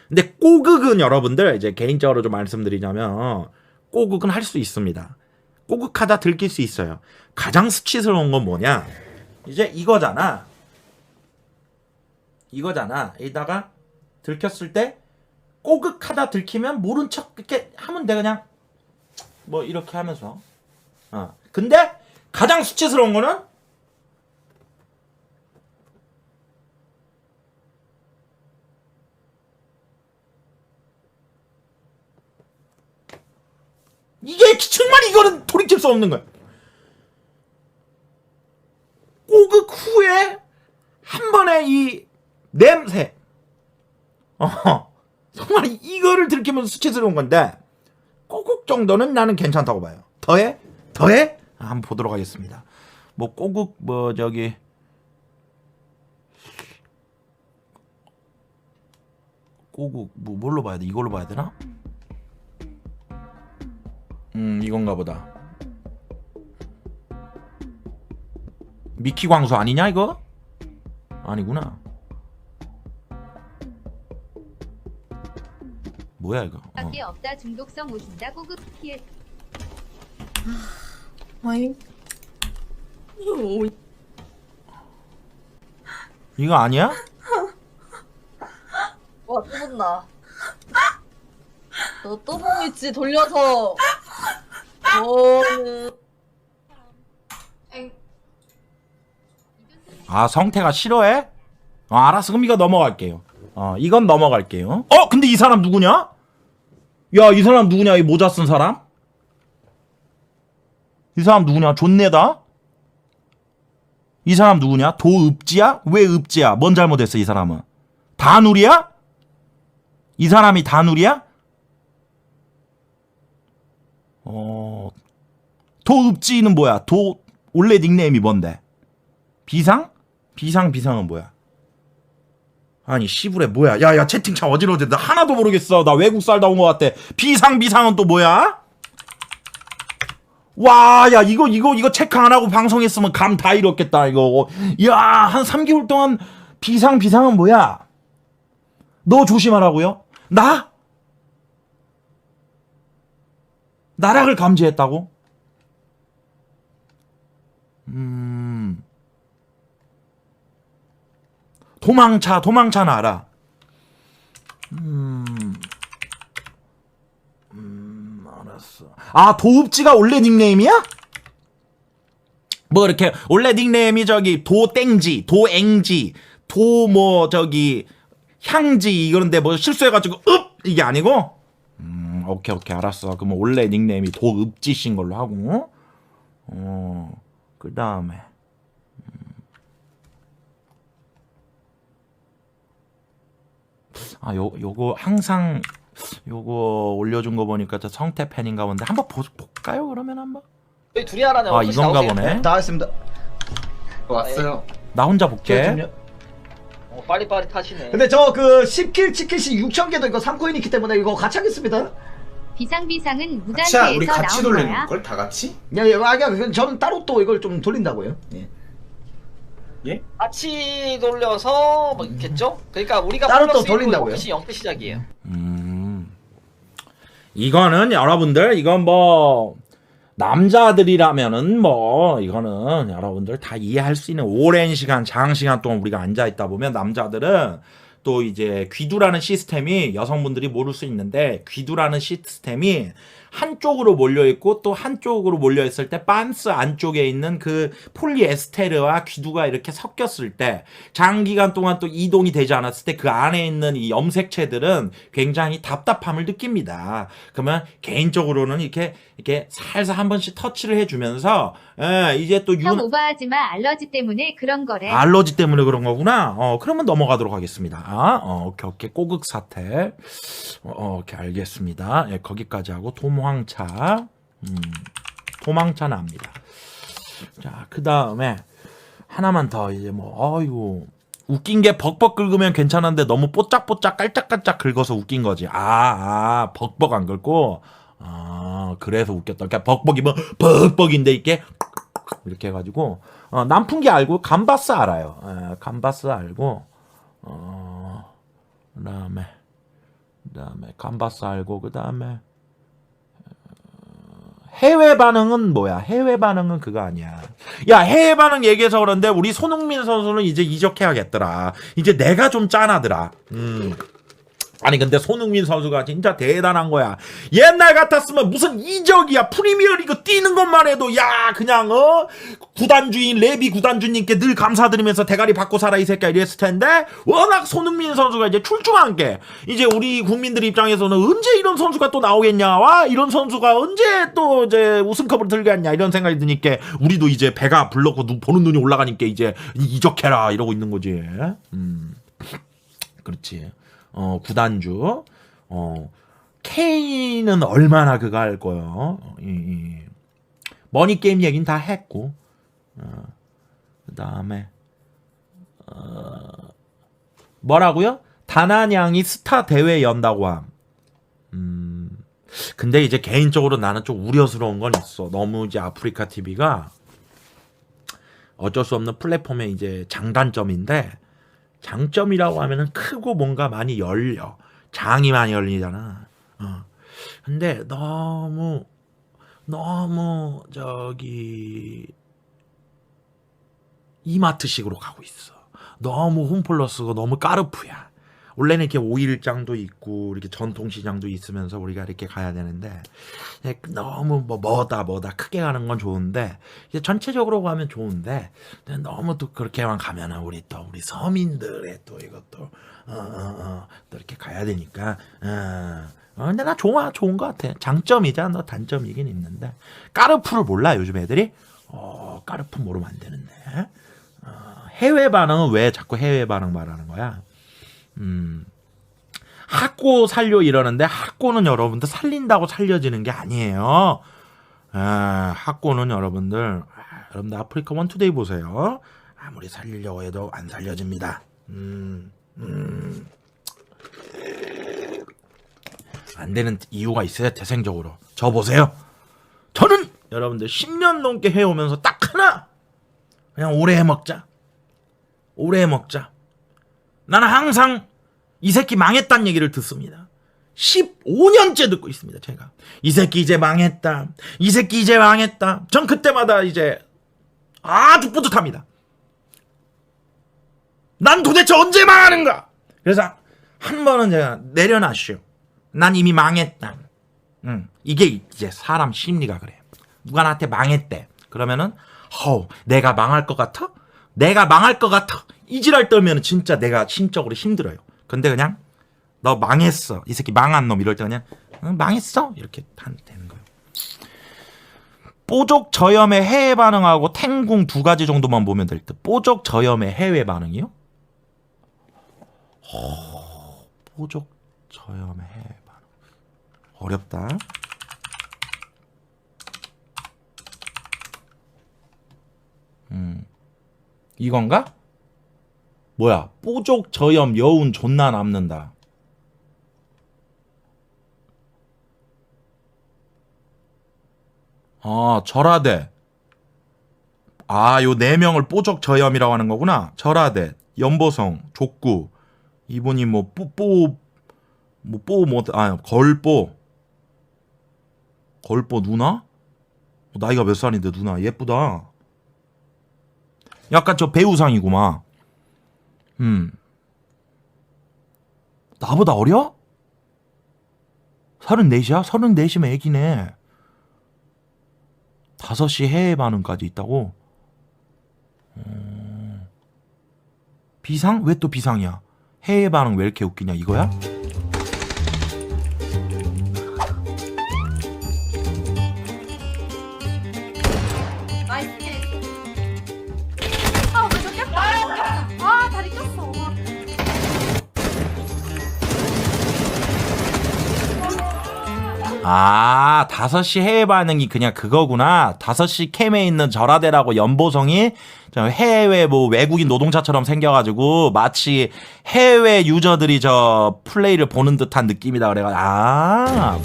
근데 꼬극은 여러분들 이제 개인적으로 좀 말씀드리자면 꼬극은 할 수 있습니다. 꼬극하다 들킬 수 있어요. 가장 수치스러운 건 뭐냐? 이제 이거잖아. 이다가 들켰을 때 꼬극하다 들키면 모른 척 이렇게 하면 돼 그냥. 뭐 이렇게 하면서. 근데 가장 수치스러운 거는 이게 정말 이거는 돌이킬 수 없는 거야. 꼬극 냄새. 정말 이거를 들키면서 수치스러운 건데 꼬국 정도는 나는 괜찮다고 봐요. 더해? 더해? 한번 보도록 하겠습니다. 뭐 꼬국 뭐 저기 꼬국 뭐 뭘로 봐야 돼? 이걸로 봐야 되나? 이건가 보다. 미키 광수 아니냐 이거? 아니구나. 뭐야 이거?
밖에 없다. 중독성 오신다. 고급 피해.
아이.
이거 아니야?
와, 또 본다. 너 또 보고 있지, 돌려서.
아 성태가 싫어해? 알았어 그럼 이거 넘어갈게요. 이건 넘어갈게요. 근데 이 사람 누구냐? 야 이 사람 누구냐? 이 모자 쓴 사람? 이 사람 누구냐? 존내다? 이 사람 누구냐? 도읍지야? 왜 읍지야? 뭔 잘못했어 이 사람은? 다누리야? 이 사람이 다누리야? 도읍지는 뭐야? 원래 닉네임이 뭔데? 비상? 비상은 뭐야? 아니 시부레 뭐야? 야야 채팅창 어지러운데 나 하나도 모르겠어. 나 외국 살다 온 것 같아. 비상은 또 뭐야? 와, 야 이거 체크 안 하고 방송했으면 감 다 잃었겠다 이거. 야, 한 3개월 동안 비상은 뭐야? 너 조심하라고요? 나락을 감지했다고? 도망차는 알아. 알았어. 도읍지가 원래 닉네임이야? 뭐 이렇게 원래 닉네임이 저기 도땡지, 도앵지, 뭐 저기 향지 이런데 뭐 실수해가지고 이게 아니고? 오케이 알았어. 그럼 원래 닉네임이 도읍지신 걸로 하고. 그 다음에 요거 항상 요거 올려준 거 보니까 저 성태 팬인가 본데 한번 볼까요? 그러면 한번.
저희 둘이 하라네요.
이건가 보네.
다 했습니다.
왔어요.
나 혼자 볼게.
잠시만요.
빨리빨리 타시네.
근데 저 그 10킬 치킨씩 6,000개도 이거 3코인 있기 때문에 이거 같이 하겠습니다.
비상은
자,
무단대에서
우리 같이
나온
돌리는
거야.
걸 다 같이?
그건 저는 따로 또 이걸 좀 돌린다고요. 예.
같이 돌려서 뭐 있겠죠? 그러니까 우리가
따로 또
플러스
돌린다고요?
1이 0대 시작이에요.
이거는 여러분들 이건 뭐 남자들이라면은 뭐 이거는 여러분들 다 이해할 수 있는 오랜 시간 장시간 동안 우리가 앉아 있다 보면 남자들은 또 이제 귀두라는 시스템이 여성분들이 모를 수 있는데 귀두라는 시스템이 한쪽으로 몰려있고 또 한쪽으로 몰려있을 때 빤스 안쪽에 있는 그 폴리에스테르와 귀두가 이렇게 섞였을 때 장기간 동안 또 이동이 되지 않았을 때 그 안에 있는 이 염색체들은 굉장히 답답함을 느낍니다. 그러면 개인적으로는 이렇게 살살 한 번씩 터치를 해주면서 이제 또
형 오버하지마. 알러지 때문에 그런 거래.
알러지 때문에 그런 거구나. 그러면 넘어가도록 하겠습니다. 오케이. 꼬극 사태. 오케이, 알겠습니다. 예, 거기까지 하고 도망차는 압니다. 자, 그 다음에 하나만 더 이제 뭐, 어이구. 웃긴 게 벅벅 긁으면 괜찮은데 너무 뽀짝뽀짝 깔짝깔짝 긁어서 웃긴 거지. 벅벅 안 긁고. 그래서 웃겼다. 그러니까 벅벅이면 벅벅인데 이렇게 남풍기 알고 감바스 알아요. 감바스 알고 그다음에 감바스 알고 그다음에 해외 반응은 뭐야? 해외 반응은 그거 아니야. 야, 해외 반응 얘기해서 그런데 우리 손흥민 선수는 이제 이적해야겠더라. 이제 내가 좀 짠하더라. 아니 근데 손흥민 선수가 진짜 대단한 거야. 옛날 같았으면 무슨 이적이야. 프리미어리그 뛰는 것만 해도 야 그냥 구단주인 레비 구단주님께 늘 감사드리면서 대가리 받고 살아 이 새끼야 이랬을 텐데 워낙 손흥민 선수가 이제 출중한 게 이제 우리 국민들 입장에서는 언제 이런 선수가 또 나오겠냐. 와 이런 선수가 언제 또 이제 우승컵을 들겠냐 이런 생각이 드니까 우리도 이제 배가 불렀고 보는 눈이 올라가니까 이제 이적해라 이러고 있는 거지. 그렇지. 구단주. K는 얼마나 그거 할 거요. 머니 게임 얘기는 다 했고. 그다음에 뭐라고요? 다나냥이 스타 대회 연다고 함. 근데 이제 개인적으로 나는 좀 우려스러운 건 있어. 너무 이제 아프리카 TV가 어쩔 수 없는 플랫폼의 이제 장단점인데, 장점이라고 하면은 크고 뭔가 많이 열려. 장이 많이 열리잖아. 근데 너무 저기 이마트식으로 가고 있어. 너무 홈플러스고 너무 까르푸야. 원래는 이렇게 5일장도 있고 이렇게 전통시장도 있으면서 우리가 이렇게 가야 되는데, 너무 뭐다 크게 가는 건 좋은데, 이제 전체적으로 가면 좋은데, 너무 또 그렇게만 가면은 우리 서민들의 또 이것도 또 이렇게 가야 되니까. 근데 나 좋은 것 같아. 장점이자 너 단점이긴 있는데, 까르푸를 몰라 요즘 애들이. 까르푸 모르면 안 되는데. 해외 반응은 왜 자꾸 해외 반응 말하는 거야? 학고 살려 이러는데, 학고는 여러분들 살린다고 살려지는 게 아니에요. 학고는 여러분들 아프리카 원투데이 보세요. 아무리 살리려고 해도 안 살려집니다. 안 되는 이유가 있어요. 태생적으로. 저 보세요. 저는 여러분들 10년 넘게 해오면서 딱 하나, 그냥 오래 해먹자. 나는 항상 이 새끼 망했다는 얘기를 듣습니다. 15년째 듣고 있습니다. 제가 이 새끼 이제 망했다, 이 새끼 이제 망했다. 전 그때마다 이제 아주 뿌듯합니다. 난 도대체 언제 망하는가? 그래서 한 번은 제가 내려놨슈. 난 이미 망했다. 이게 이제 사람 심리가 그래요. 누가 나한테 망했대. 그러면은 내가 망할 것 같아? 이 지랄 떨면 진짜 내가 심적으로 힘들어요. 근데 그냥 너 망했어, 이 새끼 망한 놈, 이럴 때 그냥 망했어 이렇게 되는 거예요. 뽀족 저염의 해외 반응하고 탱궁 두 가지 정도만 보면 될 듯. 뽀족 저염의 해외 반응이요? 뽀족 저염의 해외 반응 어렵다. 이건가? 뭐야? 뽀족 저염 여운 존나 남는다. 절하대. 요 4명을 뽀족 저염이라고 하는 거구나. 절하대, 연보성, 족구. 이분이 걸뽀 누나? 나이가 몇 살인데 누나 예쁘다. 약간 저 배우상이구만. 나보다 어려? 34이야? 34이면 애기네. 5시 해외 반응까지 있다고? 비상? 왜 또 비상이야? 해외 반응 왜 이렇게 웃기냐 이거야?
나이스. 왜 꼈다. 다리 꼈어.
5시 해외 반응이 그냥 그거구나. 5시 캠에 있는 절하대라고 연보성이 해외 외국인 노동자처럼 생겨가지고 마치 해외 유저들이 저 플레이를 보는 듯한 느낌이다 그래가지고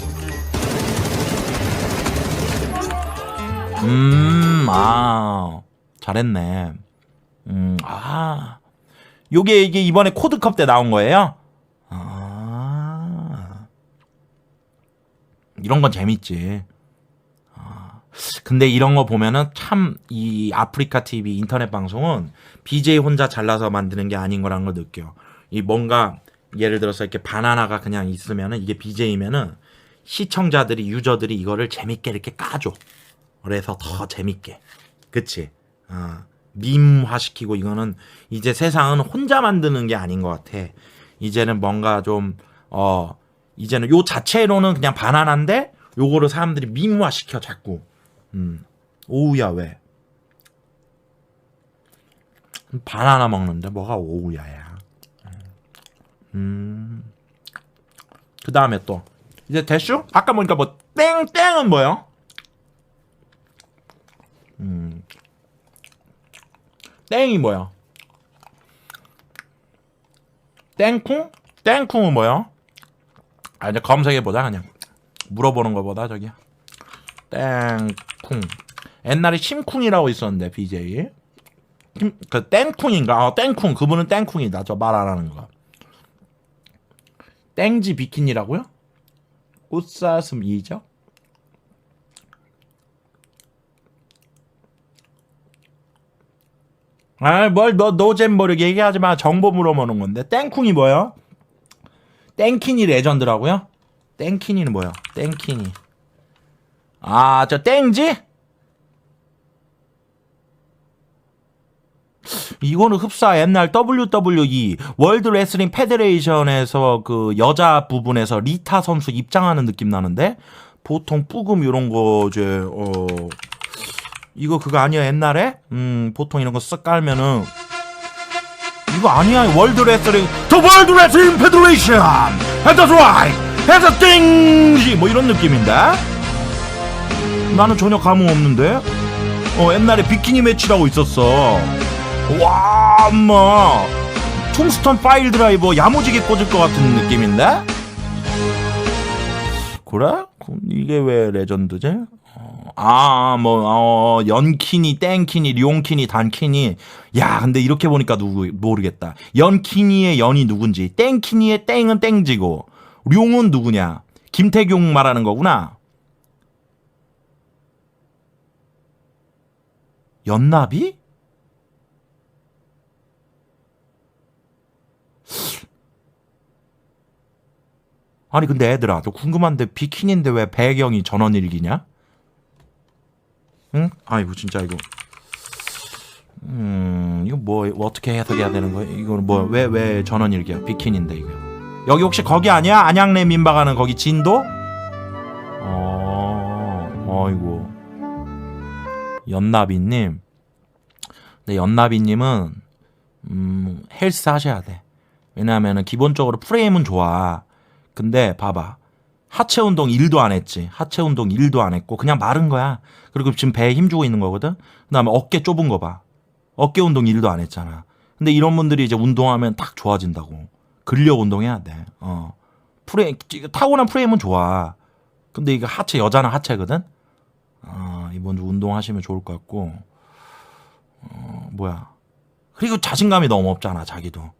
잘했네. 이게 이번에 코드컵 때 나온 거예요? 이런 건 재밌지. 근데 이런 거 보면은 참 이 아프리카 TV 인터넷 방송은 BJ 혼자 잘라서 만드는 게 아닌 거라는 걸 느껴. 이 뭔가 예를 들어서 이렇게 바나나가 그냥 있으면은 이게 BJ면은 시청자들이 유저들이 이거를 재밌게 이렇게 까줘. 그래서 더 재밌게. 그치? 밈화시키고 이거는 이제 세상은 혼자 만드는 게 아닌 것 같아. 이제는 뭔가 좀 이제는 요 자체로는 그냥 바나나인데 요거를 사람들이 밈화시켜 자꾸. 오우야 왜? 바나나 먹는데 뭐가 오우야야. 그 다음에 또 이제 대슈? 아까 보니까 뭐 땡땡은 뭐야? 땡이 뭐야? 땡쿵? 땡쿵은 뭐야? 아 이제 검색해보자 그냥 물어보는 거보다 저기 땡쿵 옛날에 심쿵이라고 있었는데 BJ 그 땡쿵인가? 땡쿵 그분은 땡쿵이다 저 말 안 하는 거 땡지 비키니라고요? 꽃사슴 이적? 아, 뭘, 너, 노잼 모르게 얘기하지 마. 정보 물어보는 건데. 땡쿵이 뭐야? 땡키니 레전드라고요? 땡키니는 뭐야? 땡키니. 아, 저 땡지? 이거는 흡사 옛날 WWE 월드 레슬링 페데레이션에서 그 여자 부분에서 리타 선수 입장하는 느낌 나는데 보통 뿌금 이런 거 이제 이거 그거 아니야 옛날에 보통 이런 거 쓱 깔면은 이거 아니야 월드 레슬링 The World Wrestling Federation That's right That's a thing 뭐 이런 느낌인데 나는 전혀 감흥 없는데 옛날에 비키니 매치라고 있었어 와 엄마 퉁스턴 파일 드라이버 야무지게 꽂을 것 같은 느낌인데 그래? 이게 왜 레전드지? 연키니, 땡키니, 룡키니, 단키니. 야, 근데 이렇게 보니까 모르겠다. 연키니의 연이 누군지, 땡키니의 땡은 땡지고, 룡은 누구냐? 김태경 말하는 거구나. 연나비? 아니 근데 애들아 너 궁금한데 비키니인데 왜 배경이 전원일기냐? 응? 아이고 진짜 이거 이거 뭐 어떻게 해석해야 되는 거야? 이거는 뭐 왜 전원일기야? 비키니인데 이거 여기 혹시 거기 아니야? 안양내 민박하는 거기 진도? 어이구 연나비님 근데 연나비님은 헬스 하셔야 돼 왜냐하면은 기본적으로 프레임은 좋아 근데 봐봐 하체 운동 1도 안 했지 하체 운동 1도 안 했고 그냥 마른 거야 그리고 지금 배에 힘주고 있는 거거든 그 다음에 어깨 좁은 거 봐 어깨 운동 1도 안 했잖아 근데 이런 분들이 이제 운동하면 딱 좋아진다고 근력 운동해야 돼 프레임 타고난 프레임은 좋아 근데 이거 하체 여자는 하체거든 이번 주 운동하시면 좋을 것 같고 뭐야 그리고 자신감이 너무 없잖아 자기도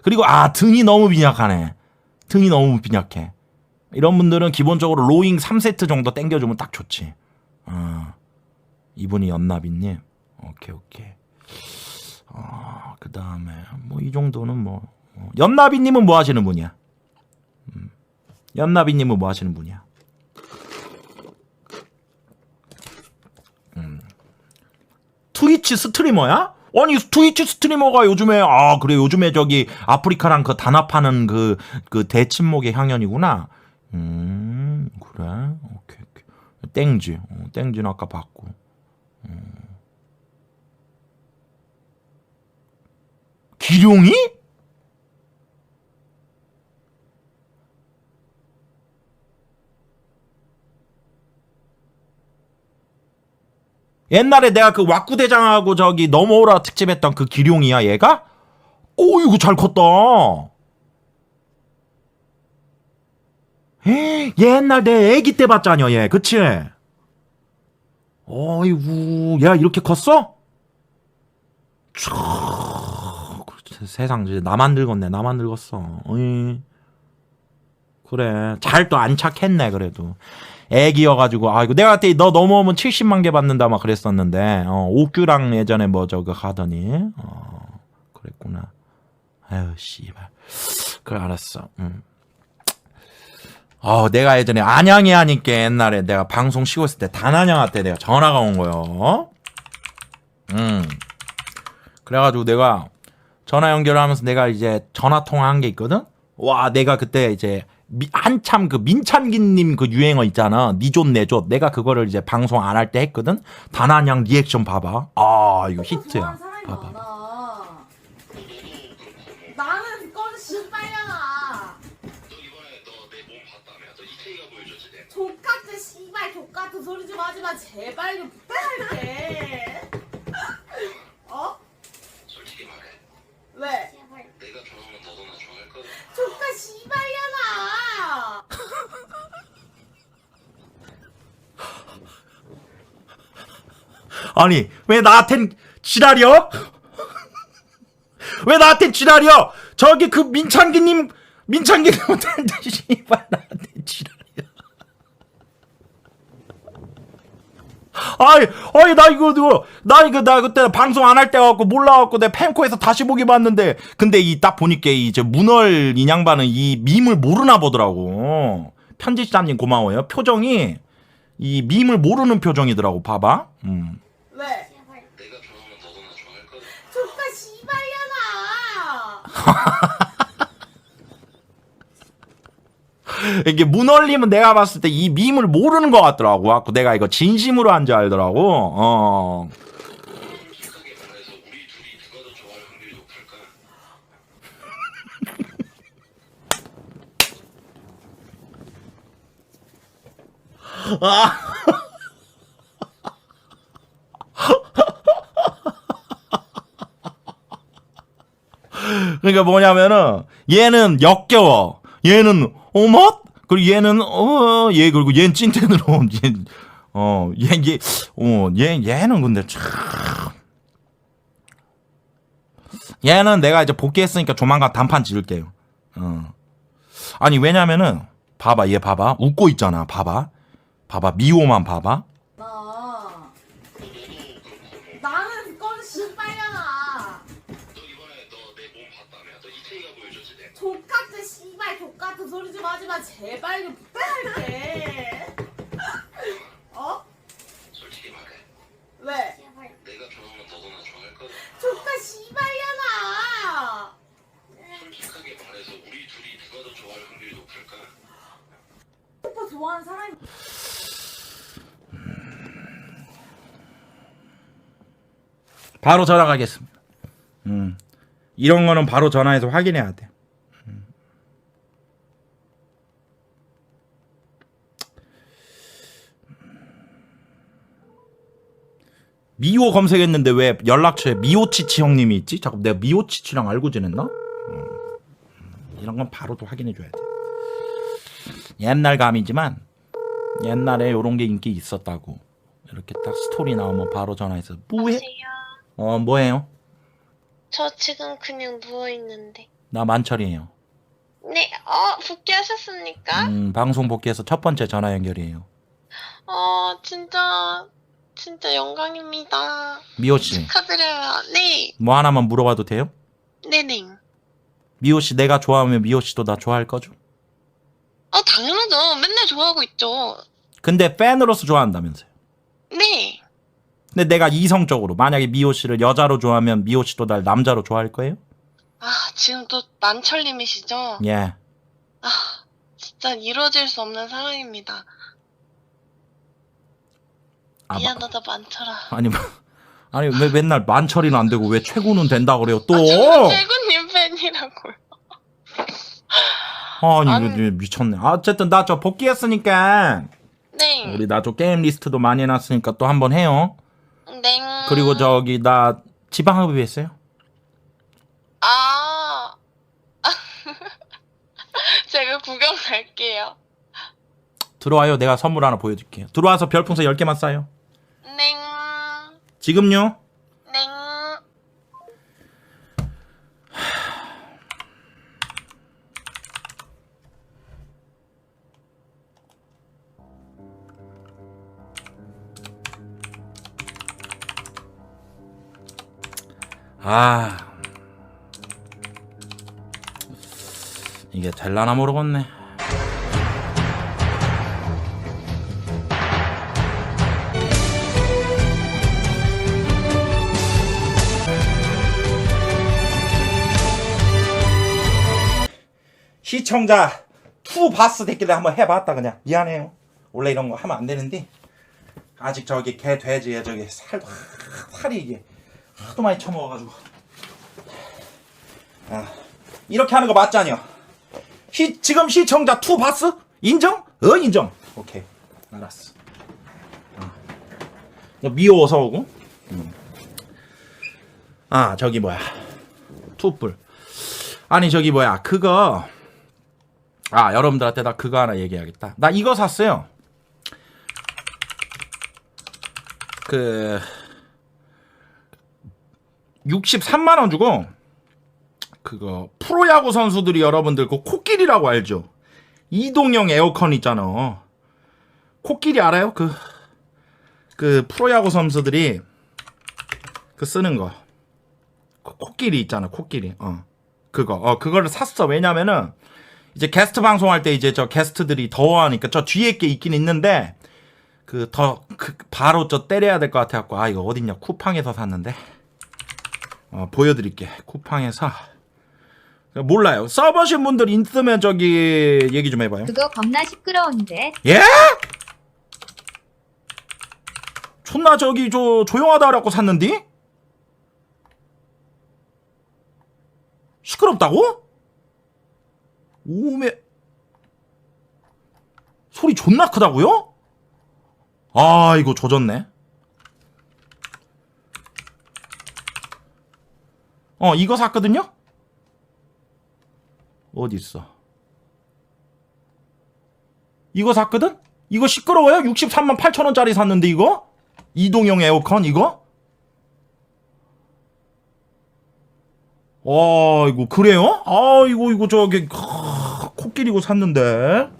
그리고 등이 너무 빈약하네 등이 너무 빈약해 이런 분들은 기본적으로 로잉 3세트 정도 땡겨주면 딱 좋지 이분이 연나비님 오케이 그 다음에 뭐 이 정도는 뭐 연나비님은 뭐 하시는 분이야 연나비님은 뭐 하시는 분이야 트위치 스트리머야? 아니 트위치 스트리머가 요즘에 그래 요즘에 저기 아프리카랑 그 단합하는 그 대침목의 향연이구나 그래 오케이 땡지 땡지는 아까 봤고 기룡이? 옛날에 내가 그 왁구대장하고 저기 넘어오라 특집했던 그 기룡이야 얘가? 이거 잘 컸다 옛날 내 애기 때 봤잖여 얘 그치? 어이구 얘가 이렇게 컸어? 세상 이제 나만 늙었네 나만 늙었어 그래 잘 또 안착했네 그래도 애기여가지고 이거 내가 그때 너 넘어오면 70만 개 받는다 막 그랬었는데 옥규랑 예전에 뭐 저거 하더니 그랬구나 아유 씨발 그래 알았어 내가 예전에 안양에 하니까 옛날에 내가 방송 쉬고 있을 때 단안양한테 내가 전화가 온 거요 그래가지고 내가 전화 연결하면서 내가 이제 전화 통화한 게 있거든 와 내가 그때 이제 한참 그 민찬기님 그 유행어 있잖아 니존 내존 내가 그거를 이제 방송 안 할 때 했거든 단안양 리액션 봐봐 이거 히트야 봐봐
나는 꺼져 씨발년아.
너 이번에 너 내 몸 봤다며? 너 이태희가 보여줬지 내.
족같은 씨발 족같은 소리 좀 하지마 제발 좀 부탁할게. 어?
솔직히 말해.
왜?
내가 좋아하면 너도 나 좋아할 거야.
족같 씨발년아.
아니 왜 나한텐 지랄이여? 왜 나한텐 지랄이여? 저기 그 민창기님한테 씨발 나한테 지랄이야. 아이 나 그때 방송 안 할 때 갖고 몰라갖고 내 팬코에서 다시 보기 봤는데 근데 이 딱 보니까 이제 문얼 인양반은 이 밈을 모르나 보더라고. 편집자님 고마워요. 표정이 이 밈을 모르는 표정이더라고. 봐봐.
왜?
내가 좋아하면 너도 나 좋아할 거야.
족같 씨발년아.
이게 문얼님은 내가 봤을 때 이 밈을 모르는 것 같더라고. 갖고 내가 이거 진심으로 한 줄 알더라고.
솔직하게 말해서 우리 둘이 누가 더 좋아할 확률이 높을까?
그러니까 뭐냐면은 얘는 역겨워. 얘는 어맛? 그리고 얘는 얘 그리고 얘는 찐텐으로 얘는 근데 참 얘는 내가 이제 복귀했으니까 조만간 단판 지을게요. 아니 왜냐면은 봐봐 얘 봐봐 웃고 있잖아. 봐봐 미호만 봐봐.
나는 건 씨발년아.
너 이번에 너 내 몸 봤다며? 너 이태희가 보여줬지 내.
족같은 씨발 족같은 소리 좀 하지마 제발 좀 부탁할게. 어?
솔직히 말해.
왜?
내가 좋아하면 너도 나 좋아할 거야.
족같 씨발년아.
솔직하게 말해서 우리 둘이 누가 더 좋아할 확률이 높을까?
오빠 좋아하는 사람이
바로 전화 가겠습니다. 이런 거는 바로 전화해서 확인해야 돼. 미호 검색했는데 왜 연락처에 미호치치 형님이 있지? 자꾸 내가 미호치치랑 알고 지냈나? 이런 건 바로 또 확인해줘야 돼. 옛날 감이지만 옛날에 요런 게 인기 있었다고. 이렇게 딱 스토리 나오면 바로 전화해서 뭐해? 뭐해요?
저 지금 그냥 누워있는데.
나 만철이에요.
네, 복귀하셨습니까?
방송 복귀해서 첫 번째 전화 연결이에요.
진짜 영광입니다.
미호 씨,
축하드려요. 네,
뭐 하나만 물어봐도 돼요?
네네.
미호 씨, 내가 좋아하면 미호 씨도 나 좋아할 거죠?
당연하죠. 맨날 좋아하고 있죠.
근데 팬으로서 좋아한다면서요?
네.
근데 내가 이성적으로 만약에 미호 씨를 여자로 좋아하면 미호 씨도 날 남자로 좋아할 거예요?
지금 또 만철님이시죠?
예.
진짜 이루어질 수 없는 상황입니다. 미안하다 만철아.
아니 왜 맨날 만철이는 안 되고 왜 최고는 된다 그래요 또?
저는 최군님 팬이라고요.
아니 미쳤네. 어쨌든 나 저 복귀했으니까
네.
우리 나 저 게임 리스트도 많이 해놨으니까 또 한번 해요.
네.
그리고 저기 나 지방흡입했어요.
제가 구경 갈게요.
들어와요. 내가 선물 하나 보여줄게요. 들어와서 별풍선 10개만 쏴요.
네.
지금요?
네.
이게 될라나 모르겠네. 시청자 투 바스 됐길래 한번 해봤다. 그냥 미안해요. 원래 이런 거 하면 안 되는데 아직 저기 개 돼지에 저기 살이 이게 하도 많이 처먹어가지고 이렇게 하는 거 맞잖여. 지금 시청자 2 봤어? 인정? 인정. 오케이. 알았어. 너 미워서 오고. 아, 저기 뭐야. 투뿔. 아니, 저기 뭐야. 그거. 아, 여러분들한테 나 그거 하나 얘기해야겠다. 나 이거 샀어요. 63만원 주고, 그거, 프로야구 선수들이 여러분들 그 코끼리라고 알죠? 이동형 에어컨 있잖아. 코끼리 알아요? 그 프로야구 선수들이 그 쓰는 거. 코끼리 있잖아, 코끼리. 그거를 샀어. 왜냐면은, 이제 게스트 방송할 때 이제 저 게스트들이 더워하니까 저 뒤에 게 있긴 있는데, 바로 저 때려야 될 것 같아갖고, 아, 이거 어딨냐. 쿠팡에서 샀는데. 보여드릴게. 쿠팡에서. 몰라요. 써보신 분들 있으면 저기 얘기 좀 해봐요.
그거 겁나 시끄러운데.
예? 존나 저기 조용하다 하라고 샀는디? 시끄럽다고? 오메 소리 존나 크다고요? 아, 이거 조졌네. 이거 샀거든요? 어디 있어? 이거 샀거든? 이거 시끄러워요? 63만 8천원짜리 샀는데 이거? 이동형 에어컨 이거? 이거 그래요? 이거 저기 코끼리고 샀는데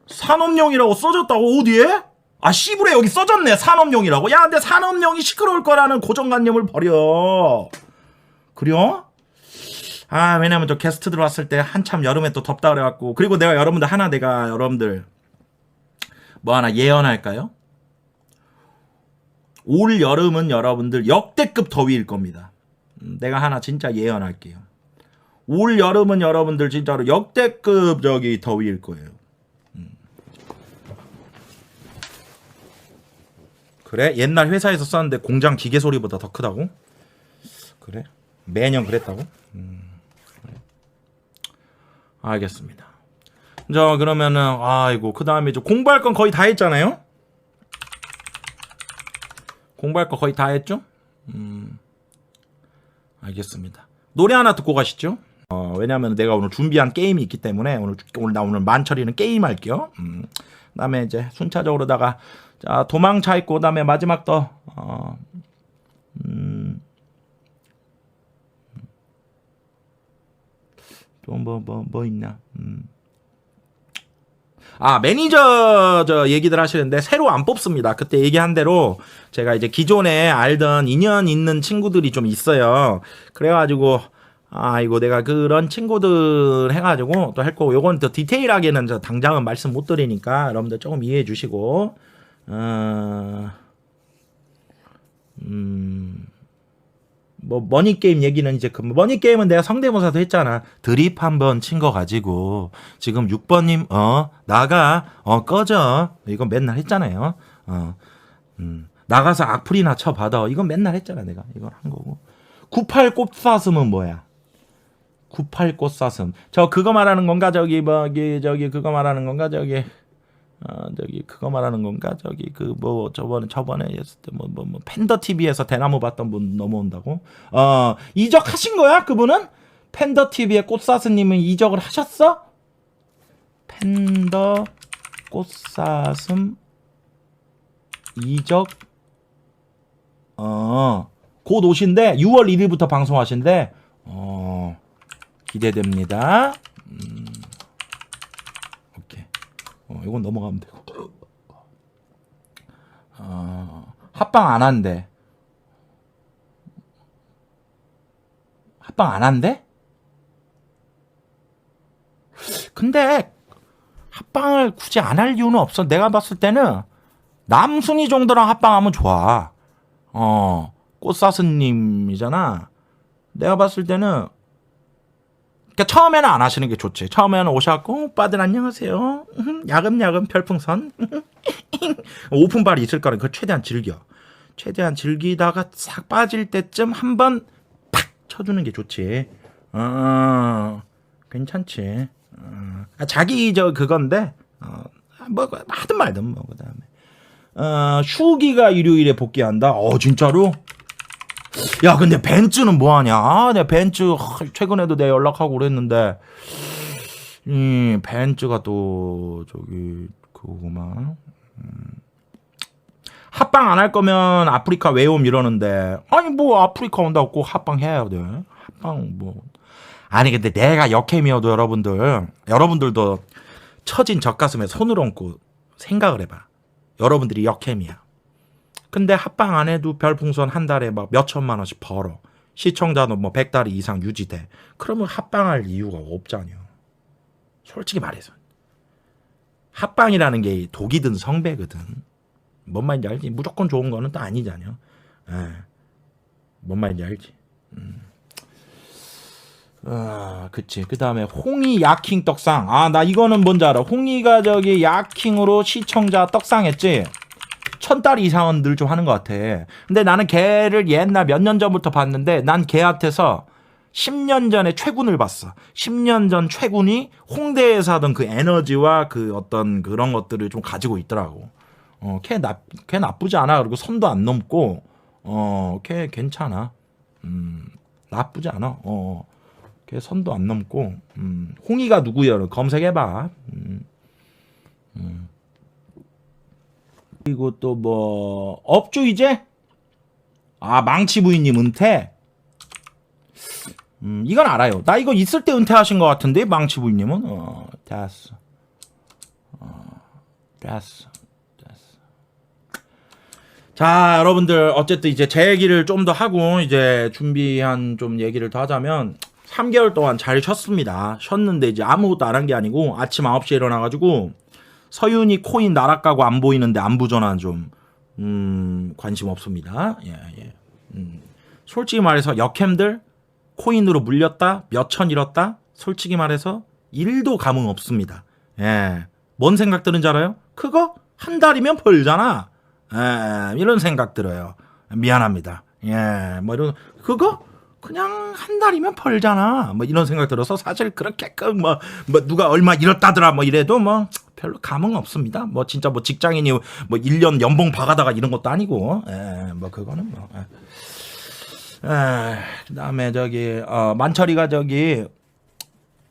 산업용이라고 써졌다고 어디에? 아, 씨부레 여기 써졌네. 산업용이라고. 야, 근데 산업용이 시끄러울 거라는 고정관념을 버려. 그래요? 아, 왜냐면 저 게스트 들어왔을 때 한참 여름에 또 덥다 그래갖고. 그리고 내가 여러분들 뭐 하나 예언할까요? 올 여름은 여러분들 역대급 더위일 겁니다. 내가 하나 진짜 예언할게요. 올 여름은 여러분들 진짜로 역대급 저기 더위일 거예요. 그래? 옛날 회사에서 썼는데 공장 기계 소리보다 더 크다고? 그래? 매년 그랬다고? 그래. 알겠습니다. 저 그러면은 아이고 그 다음에 저 공부할 건 거의 다 했잖아요. 공부할 거 거의 다 했죠? 알겠습니다. 노래 하나 듣고 가시죠. 왜냐면 내가 오늘 준비한 게임이 있기 때문에 오늘 만철이는 게임 할게요. 그다음에 이제 순차적으로다가 자 도망차 있고 그다음에 마지막 또 또 뭐 있나? 아, 매니저 저 얘기들 하시는데 새로 안 뽑습니다. 그때 얘기한 대로 제가 이제 기존에 알던 인연 있는 친구들이 좀 있어요. 그래가지고 이거 내가 그런 친구들 해가지고 또 할 거고, 요건 더 디테일하게는 저 당장은 말씀 못 드리니까 여러분들 조금 이해해 주시고, 뭐 머니게임 얘기는 이제 그 머니게임은 내가 성대모사도 했잖아. 드립 한번 친 거 가지고 지금 6번님 나가 꺼져 이건 맨날 했잖아요. 나가서 악플이나 쳐받아 이건 맨날 했잖아. 내가 이걸 한 거고. 98 꽃사슴은 뭐야? 98 꽃사슴 저 그거 말하는 건가? 저기 저기 그거 말하는 건가? 저기 그거 말하는 건가? 저기 그 뭐 저번에 했을 때 뭐 팬더 TV에서 대나무 봤던 분 넘어온다고? 이적하신 거야? 그분은? 팬더 TV의 꽃사슴님은 이적을 하셨어? 팬더 꽃사슴 이적 곧 오신데 6월 1일부터 방송하신대. 기대됩니다. 이건 넘어가면 되고. 합방 안 한대. 합방 안 한대? 근데 합방을 굳이 안 할 이유는 없어. 내가 봤을 때는 남순이 정도랑 합방하면 좋아. 꽃사슴님이잖아. 내가 봤을 때는 그러니까 처음에는 안 하시는 게 좋지. 처음에는 오셔갖고 오빠들 안녕하세요. 야금야금 별풍선. 오픈발이 있을 거라 그걸 최대한 즐겨. 최대한 즐기다가 싹 빠질 때쯤 한번 팍 쳐주는 게 좋지. 괜찮지. 자기 그건데 뭐 하든 말든 뭐 그다음에 슈기가 일요일에 복귀한다. 진짜로? 야 근데 벤츠는 뭐하냐? 내가 벤츠 최근에도 내가 연락하고 그랬는데 벤츠가 또 저기 그거구만. 합방 안 할 거면 아프리카 왜 옴 이러는데 아니 뭐 아프리카 온다고 꼭 합방 해야 돼. 합방 뭐 아니 근데 내가 역캠이어도 여러분들도 처진 젖가슴에 손을 얹고 생각을 해봐. 여러분들이 역캠이야. 근데 합방 안 해도 별풍선 한 달에 막 몇 천만 원씩 벌어. 시청자도 뭐 100달이 이상 유지돼. 그러면 합방할 이유가 없잖여. 솔직히 말해서. 합방이라는 게 독이 든 성배거든. 뭔 말인지 알지? 무조건 좋은 거는 또 아니잖여. 뭔 말인지 알지? 그치. 그 다음에 홍이 야킹 떡상. 나 이거는 뭔지 알아. 홍이가 저기 야킹으로 시청자 떡상했지? 1000달 이상은 늘 좀 하는 것 같아. 근데 나는 걔를 옛날 몇 년 전부터 봤는데 난 걔한테서 10년 전에 최군을 봤어. 10년 전 최군이 홍대에서 하던 그 에너지와 그 어떤 그런 것들을 좀 가지고 있더라고. 걔 나쁘지 않아. 그리고 선도 안 넘고, 걔 괜찮아. 나쁘지 않아. 걔 선도 안 넘고, 홍이가 누구야? 검색해봐. 그리고 또 뭐, 업주 이제? 망치 부인님 은퇴? 이건 알아요. 나 이거 있을 때 은퇴하신 것 같은데, 망치 부인님은? 됐어. 됐어. 자, 여러분들, 어쨌든 이제 제 얘기를 좀 더 하고, 이제 준비한 좀 얘기를 더 하자면, 3개월 동안 잘 쉬었습니다. 쉬었는데 이제 아무것도 안 한 게 아니고, 아침 9시에 일어나가지고, 서윤이 코인 나락가고 안 보이는데 안부 전화 좀, 관심 없습니다. 예. 솔직히 말해서 역캠들, 코인으로 물렸다, 몇천 잃었다, 솔직히 말해서, 1도 감흥 없습니다. 예. 뭔 생각 드는지 알아요? 그거 한 달이면 벌잖아. 이런 생각 들어요. 미안합니다. 뭐 이런 그거 그냥 한 달이면 벌잖아. 뭐 이런 생각 들어서 사실 그렇게 뭐 누가 얼마 잃었다더라 뭐 이래도 뭐 별로 감흥 없습니다. 뭐 진짜 뭐 직장인이 뭐 1년 연봉 박아다가 이런 것도 아니고, 뭐 그거는 뭐. 그다음에 저기 만철이가 저기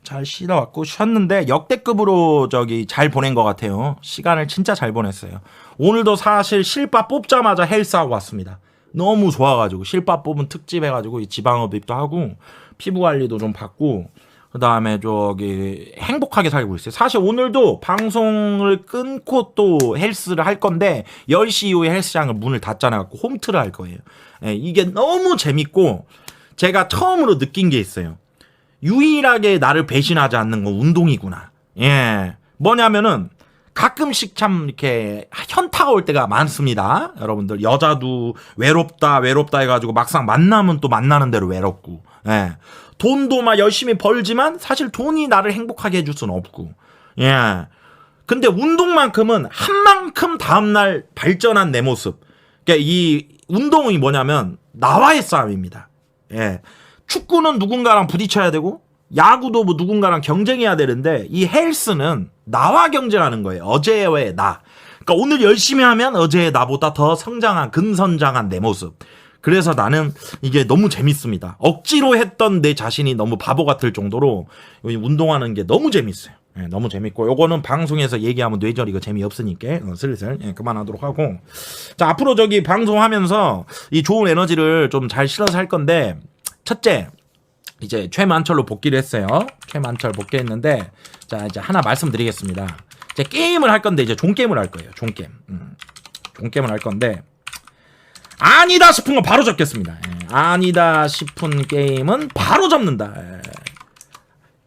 잘 쉬어왔고 쉬었는데 역대급으로 저기 잘 보낸 것 같아요. 시간을 진짜 잘 보냈어요. 오늘도 사실 실밥 뽑자마자 헬스하고 왔습니다. 너무 좋아가지고 실밥 뽑은 특집 해가지고 지방흡입도 하고 피부 관리도 좀 받고 그 다음에 저기 행복하게 살고 있어요. 사실 오늘도 방송을 끊고 또 헬스를 할 건데 10시 이후에 헬스장을 문을 닫잖아요. 홈트를 할 거예요. 이게 너무 재밌고 제가 처음으로 느낀 게 있어요. 유일하게 나를 배신하지 않는 건 운동이구나. 뭐냐면은 가끔씩 참 이렇게 현타가 올 때가 많습니다. 여러분들 여자도 외롭다 해가지고 막상 만나면 또 만나는 대로 외롭고, 돈도 막 열심히 벌지만 사실 돈이 나를 행복하게 해줄 수는 없고, 근데 운동만큼은 한 만큼 다음날 발전한 내 모습. 그러니까 이 운동이 뭐냐면 나와의 싸움입니다. 축구는 누군가랑 부딪혀야 되고 야구도 뭐 누군가랑 경쟁해야 되는데 이 헬스는 나와 경쟁하는 거예요. 어제의 나. 그러니까 오늘 열심히 하면 어제의 나보다 더 성장한 근선장한 내 모습. 그래서 나는 이게 너무 재밌습니다. 억지로 했던 내 자신이 너무 바보 같을 정도로 운동하는 게 너무 재밌어요. 너무 재밌고 요거는 방송에서 얘기하면 뇌절이가 재미없으니까 슬슬 그만하도록 하고, 자 앞으로 저기 방송하면서 이 좋은 에너지를 좀 잘 실어서 할 건데, 첫째 이제 최만철로 복귀를 했어요. 최만철 복귀했는데, 자 이제 하나 말씀드리겠습니다. 이제 게임을 할 건데 이제 종게임을 할 거예요. 종게임. 종게임을 할 건데 아니다 싶은 건 바로 접겠습니다. 아니다 싶은 게임은 바로 접는다.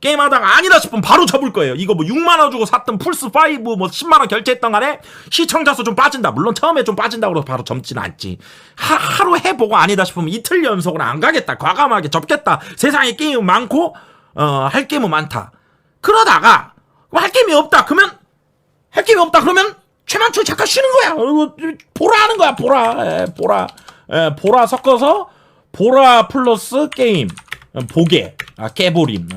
게임하다가 아니다 싶으면 바로 접을 거예요. 이거 뭐 6만원 주고 샀던 플스5 뭐 10만원 결제했던 간에 시청자 수 좀 빠진다. 물론 처음에 좀 빠진다고 해서 바로 접지는 않지. 하루 해보고 아니다 싶으면 이틀 연속은 안 가겠다. 과감하게 접겠다. 세상에 게임 많고 할 게임은 많다. 그러다가 할 게임이 없다. 그러면 최만철 잠깐 쉬는 거야. 보라 하는 거야. 보라 섞어서 보라 플러스 게임 보게. 개보린,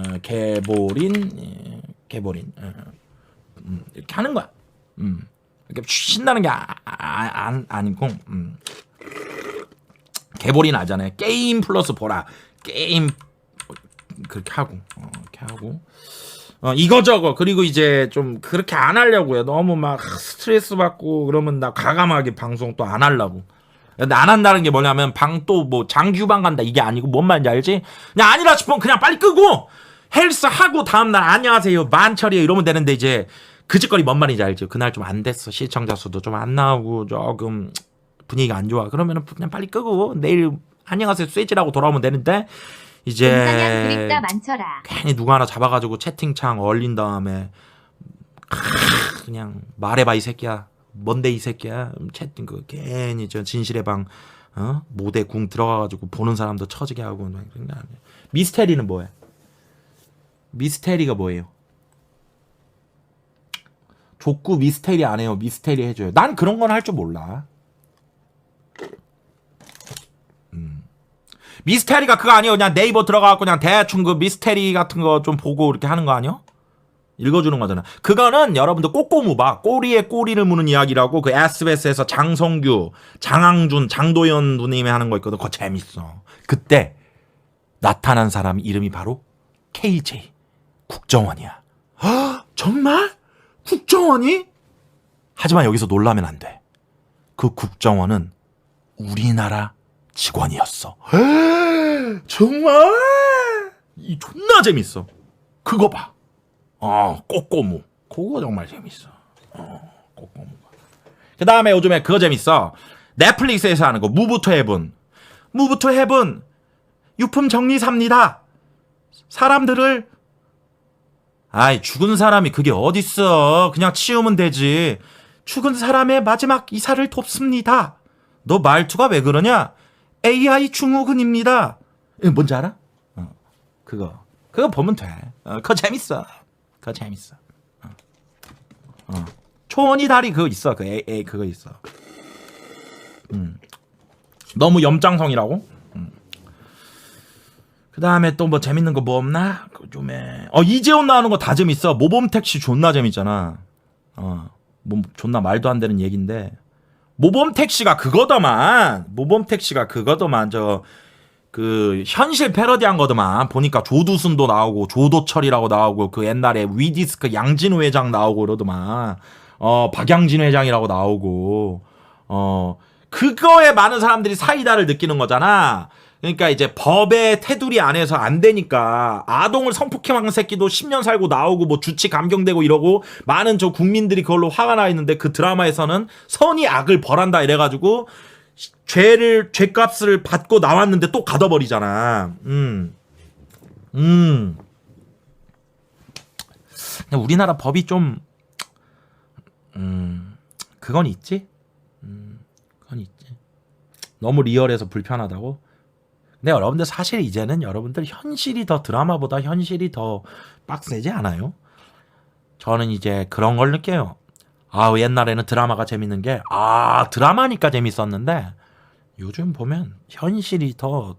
개보린. 이렇게 하는 거야. 이렇게 신나는 게 아니고, 개보린 하잖아요. 게임 플러스 보라. 게임 그렇게 하고, 이거저거. 그리고 이제 좀 그렇게 안 하려고요. 너무 막 스트레스 받고 그러면 나 과감하게 방송 또 안 하려고. 근데 안 한다는 게 뭐냐면 방 또 뭐 장규방 간다 이게 아니고 뭔 말인지 알지? 그냥 아니라 싶으면 그냥 빨리 끄고 헬스 하고 다음날 안녕하세요 만철이에요 이러면 되는데 이제 그 짓거리 뭔 말인지 알죠? 그날 좀 안 됐어. 시청자 수도 좀 안 나오고 조금 분위기가 안 좋아. 그러면은 그냥 빨리 끄고 내일 안녕하세요 쇠지라고 돌아오면 되는데 이제
김상현 그립다 많쳐라.
괜히 누가 하나 잡아가지고 채팅창 얼린 다음에 그냥 말해봐 이 새끼야. 뭔데 이 새끼야. 채팅 그 괜히 저 진실의 방 모대 궁 들어가가지고 보는 사람도 처지게 하고. 미스테리는 뭐야? 미스테리가 뭐예요? 족구 미스테리 안 해요. 미스테리 해줘요. 난 그런 건 할 줄 몰라. 미스테리가 그거 아니에요. 그냥 네이버 들어가갖고 그냥 대충 그 미스테리 같은 거 좀 보고 이렇게 하는 거 아니요? 읽어주는 거잖아. 그거는 여러분들 꼬꼬무 봐. 꼬리에 꼬리를 무는 이야기라고 그 SBS에서 장성규, 장항준, 장도연 누님이 하는 거 있거든. 그거 재밌어. 그때 나타난 사람 이름이 바로 KJ 국정원이야. 헉, 정말? 국정원이? 하지만 여기서 놀라면 안 돼. 그 국정원은 우리나라 직원이었어. 정말? 이 존나 재밌어. 그거 봐. 꼬꼬무. 그거 정말 재밌어. 꼬꼬무가. 그 다음에 요즘에 그거 재밌어. 넷플릭스에서 하는 거. 무브 투 헤븐. 무브 투 헤븐. 유품 정리사입니다. 사람들을 죽은 사람이 그게 어딨어. 그냥 치우면 되지. 죽은 사람의 마지막 이사를 돕습니다. 너 말투가 왜 그러냐? AI 증후군입니다. 뭔지 알아? 그거 보면 돼. 그거 재밌어. 그거 재밌어. 초원이 다리 그거 있어. 그거 있어. 너무 염장성이라고? 그 다음에 또 뭐 재밌는 거 뭐 없나? 요즘에 이재훈 나오는 거 다 재밌어. 모범택시 존나 재밌잖아. 뭐 존나 말도 안 되는 얘긴데 모범택시가 그거더만. 저 그 현실 패러디한 거더만. 보니까 조두순도 나오고 조도철이라고 나오고 그 옛날에 위디스크 양진호 회장 나오고 그러더만. 박양진 회장이라고 나오고. 그거에 많은 사람들이 사이다를 느끼는 거잖아. 그러니까 이제 법의 테두리 안에서 안 되니까 아동을 성폭행한 새끼도 10년 살고 나오고 뭐 주치 감경되고 이러고 많은 저 국민들이 그걸로 화가 나 있는데 그 드라마에서는 선이 악을 벌한다 이래가지고 죄값을 받고 나왔는데 또 가둬버리잖아. 우리나라 법이 좀 그건 있지. 그건 있지. 너무 리얼해서 불편하다고. 근데 여러분들 사실 이제는 여러분들 현실이 더 드라마보다 현실이 더 빡세지 않아요? 저는 이제 그런 걸 느껴요. 옛날에는 드라마가 재밌는 게 드라마니까 재밌었는데 요즘 보면 현실이 더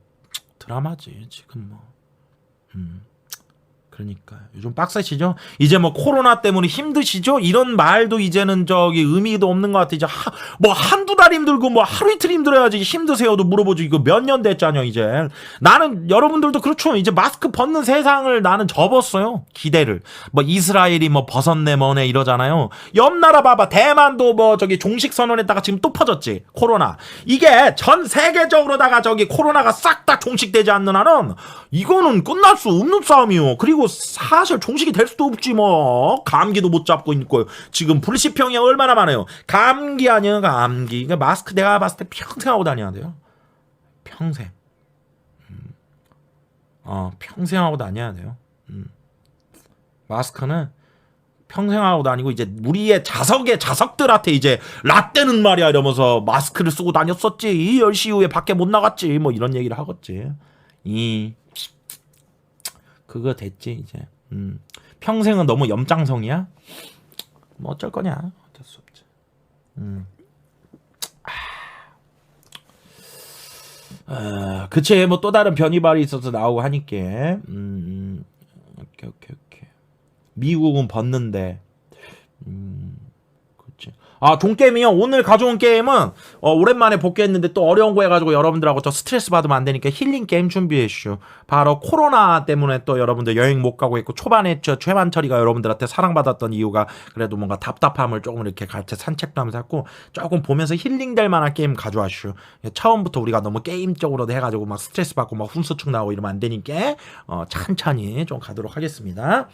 드라마지 지금 뭐. 그러니까 요즘 빡세시죠? 이제 뭐 코로나 때문에 힘드시죠? 이런 말도 이제는 저기 의미도 없는 것 같아. 이제 뭐 한두 달 힘들고 뭐 하루 이틀 힘들어야지 힘드세요도 물어보지. 이거 몇 년 됐잖아요 이제. 나는 여러분들도 그렇죠. 이제 마스크 벗는 세상을 나는 접었어요. 기대를. 뭐 이스라엘이 뭐 벗었네 뭐네 이러잖아요. 옆 나라 봐봐. 대만도 뭐 저기 종식 선언했다가 지금 또 퍼졌지. 코로나. 이게 전 세계적으로다가 저기 코로나가 싹 다 종식되지 않는 한은 이거는 끝날 수 없는 싸움이요. 그리고 사실 종식이 될 수도 없지 뭐. 감기도 못 잡고 있고 지금 불시평이 얼마나 많아요. 감기 아니야 감기. 그러니까 마스크 내가 봤을 때 평생 하고 다녀야 돼요. 평생. 평생 하고 다녀야 돼요. 마스크는 평생 하고 다니고 이제 우리의 자석들한테 이제 라떼는 말이야 이러면서 마스크를 쓰고 다녔었지. 10시 이후에 밖에 못 나갔지. 뭐 이런 얘기를 하겠지. 그거 됐지 이제. 평생은 너무 염장성이야? 뭐 어쩔 거냐. 어쩔 수 없지. 그치 뭐 또 다른 변이발이 있어서 나오고 하니까. 오케이. 미국은 벗는데. 그치. 아, 종게임이요. 오늘 가져온 게임은 오랜만에 복귀했는데 또 어려운 거 해가지고 여러분들하고 저 스트레스 받으면 안 되니까 힐링 게임 준비했슈. 바로 코로나 때문에 또 여러분들 여행 못 가고 있고 초반에 저 최만철이가 여러분들한테 사랑받았던 이유가 그래도 뭔가 답답함을 조금 이렇게 같이 산책도 하면서 했고 조금 보면서 힐링될 만한 게임 가져왔슈. 처음부터 우리가 너무 게임적으로 해가지고 막 스트레스 받고 막 훈수축 나오고 이러면 안 되니까 천천히 좀 가도록 하겠습니다.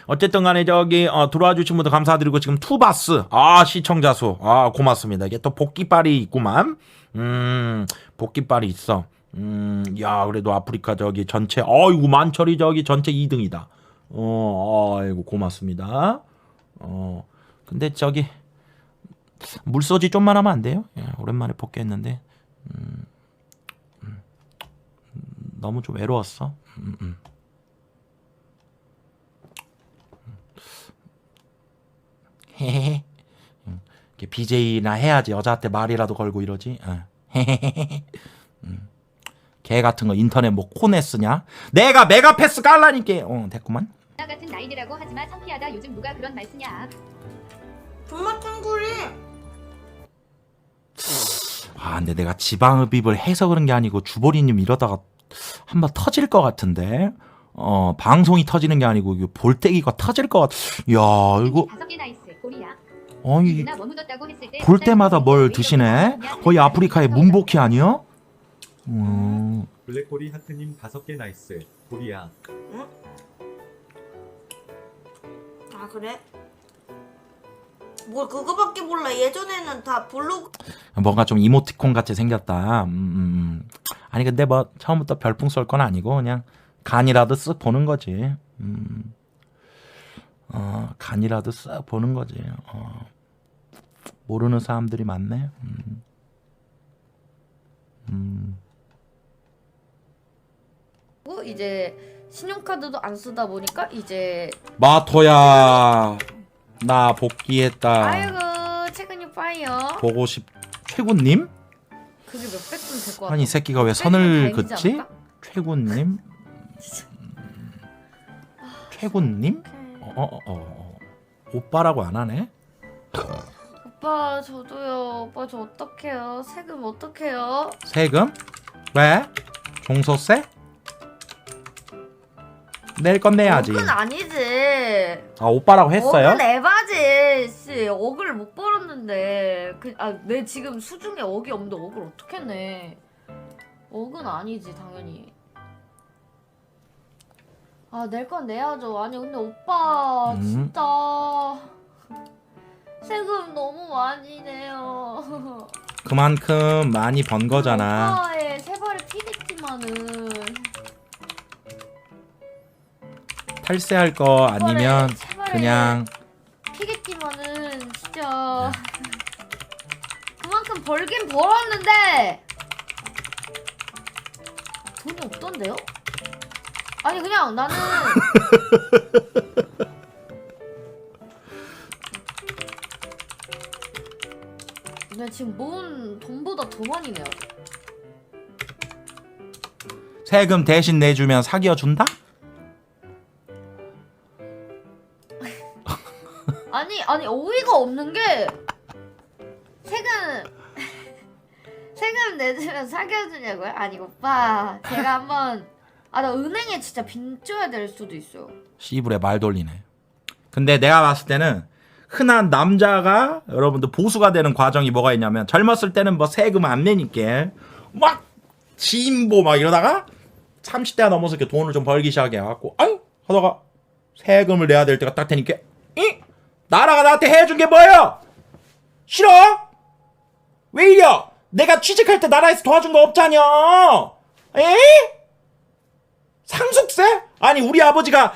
어쨌든 간에 저기 들어와 주신 분들 감사드리고 지금 투바스 시청자 수 고맙습니다. 이게 또 복귀빨이 있구만. 복귀빨이 있어. 야 그래도 아프리카 저기 전체 이거 만철이 저기 전체 2등이다. 아이고 고맙습니다. 근데 저기 물소지 좀만 하면 안 돼요? 야, 오랜만에 복귀했는데 너무 좀 외로웠어. 헤헤헤. BJ나 해야지. 여자한테 말이라도 걸고 이러지. 개 같은 거 인터넷 뭐 코네 쓰냐? 내가 메가패스 깔라니까. 됐구만.
나 같은 나이들하고 하지마 창피하다. 요즘 누가 그런 말 쓰냐.
정말 탱구리.
근데 내가 지방흡입을 해서 그런 게 아니고 주보리님 이러다가 한번 터질 것 같은데. 방송이 터지는 게 아니고 이거 볼때기가 터질 것 같. 야 이거.
5개 나이스. 고리야.
아니
누나 뭐 묻었다고 했을 때
볼 때마다 뭘 드시네? 거의 아프리카의 문복희 아니야?
블랙고리 하트님 5개 나이스. 고리야.
응? 아 그래? 뭘 그거밖에 몰라. 예전에는 다 블로그.
뭔가 좀 이모티콘 같이 생겼다. 아니 근데 뭐 처음부터 별풍 쏠 건 아니고 그냥 간이라도 쓱 보는 거지. 간이라도 쓱 보는 거지. 모르는 사람들이 많네.
이제 신용카드도 안 쓰다 보니까 이제
마토야 나 복귀했다.
아이고 최근이 파이어
보고 싶. 최군님?
그게 몇백 분 될 것 같아.
아니 이 새끼가 왜 선을 긋지? 최군님? 최군님? 오빠라고 안 하네?
오빠 저도요. 오빠 저 어떡해요? 세금 어떡해요?
세금? 왜? 종소세? 낼 건 내야지.
억은 아니지.
오빠라고 했어요?
억은 에바지. 씨 억을 못 벌었는데 내 지금 수중에 억이 없는데 억을 어떻게 내? 억은 아니지 당연히. 낼 건 내야죠. 아니 근데 오빠 진짜 세금 너무 많이 내요.
그만큼 많이 번 거잖아.
오빠의 세발을 피겠지만은
탈세할 거 아니면 그냥
피겠지만은 진짜 그만큼 벌긴 벌었는데 돈이 없던데요? 아니 그냥 나는 내가 지금 모은 돈보다 더 많이 내야 돼.
세금 대신 내주면 사귀어 준다?
아니 어이가 없는 게 세금 내주면 사귀어주냐고요? 아니 오빠 제가 한번 나 은행에 진짜 빚줘야 될 수도 있어요.
씨부레 말 돌리네. 근데 내가 봤을 때는 흔한 남자가 여러분들 보수가 되는 과정이 뭐가 있냐면 젊었을 때는 뭐 세금 안 내니까 막 진보 막 이러다가 30대가 넘어서 이렇게 돈을 좀 벌기 시작해갖고 하다가 세금을 내야 될 때가 딱 되니까 나라가 나한테 해준 게 뭐예요? 싫어? 왜 이려? 내가 취직할 때 나라에서 도와준 거 없잖여. 에? 상속세? 아니 우리 아버지가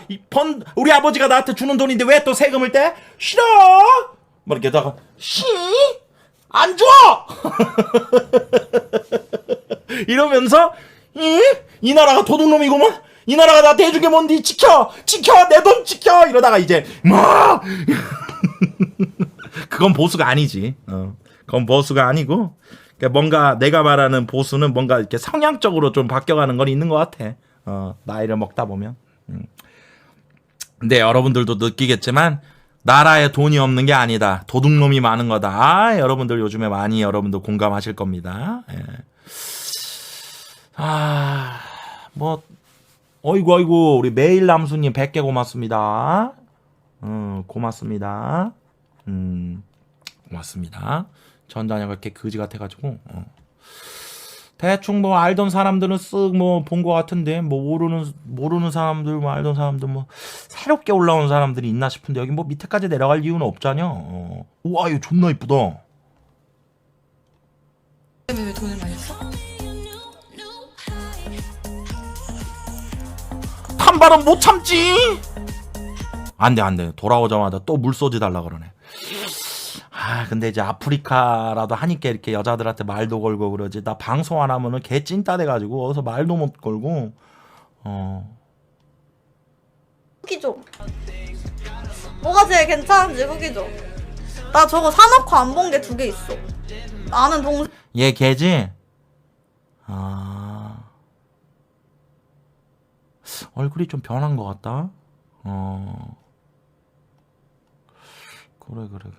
나한테 주는 돈인데 왜 또 세금을 떼? 싫어. 뭐 이렇게 하다가 안 줘. 이러면서 이 나라가 도둑놈이구먼. 이 나라가 나한테 해준 게 뭔데? 지켜 내 돈 지켜. 이러다가 이제 막 그건 보수가 아니지. 그건 보수가 아니고 그러니까 뭔가 내가 말하는 보수는 뭔가 이렇게 성향적으로 좀 바뀌어가는 건 있는 것 같아. 나이를 먹다 보면. 근데 여러분들도 느끼겠지만 나라에 돈이 없는 게 아니다. 도둑놈이 많은 거다. 여러분들 요즘에 많이 여러분들 공감하실 겁니다. 예. 뭐 어이구 우리 매일남수님 100개 고맙습니다. 고맙습니다. 고맙습니다. 전자녀가 이렇게 거지 같아가지고 대충 뭐 알던 사람들은 쓱 뭐 본 것 같은데 뭐 모르는 사람들 뭐 알던 사람들 뭐 새롭게 올라온 사람들이 있나 싶은데 여기 뭐 밑에까지 내려갈 이유는 없잖여. 우와 이거 존나 이쁘다.
왜 돈을 많이 써?
탄발은 못 참지. 안돼 돌아오자마자 또 물소지 달라 그러네. 근데 이제 아프리카라도 하니까 이렇게 여자들한테 말도 걸고 그러지. 나 방송 안 하면은 개 찐따 돼가지고 어서 말도 못 걸고.
후기 좀. 뭐가 제일 괜찮은지 후기 좀. 나 저거 사놓고 안 본 게 2개 있어. 아는 동생.
얘 개지? 얼굴이 좀 변한 것 같다. 그래.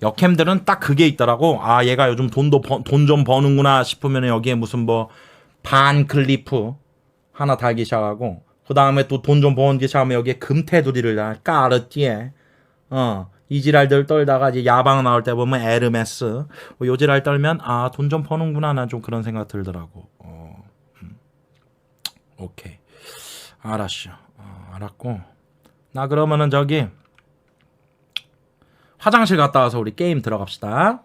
역캠들은 딱 그게 있더라고. 얘가 요즘 돈 좀 버는구나 싶으면 여기에 무슨 뭐 반클리프 하나 달기 시작하고, 그 다음에 또 돈 좀 버는 게 시작하면 여기에 금테두리를 다 까르띠에 이 지랄들 떨다가 이제 야방 나올 때 보면 에르메스 요 지랄 떨면 돈 좀 버는구나. 난 좀 그런 생각 들더라고. 오케이, 알았어. 알았고, 나 그러면은 저기 화장실 갔다 와서 우리 게임 들어갑시다.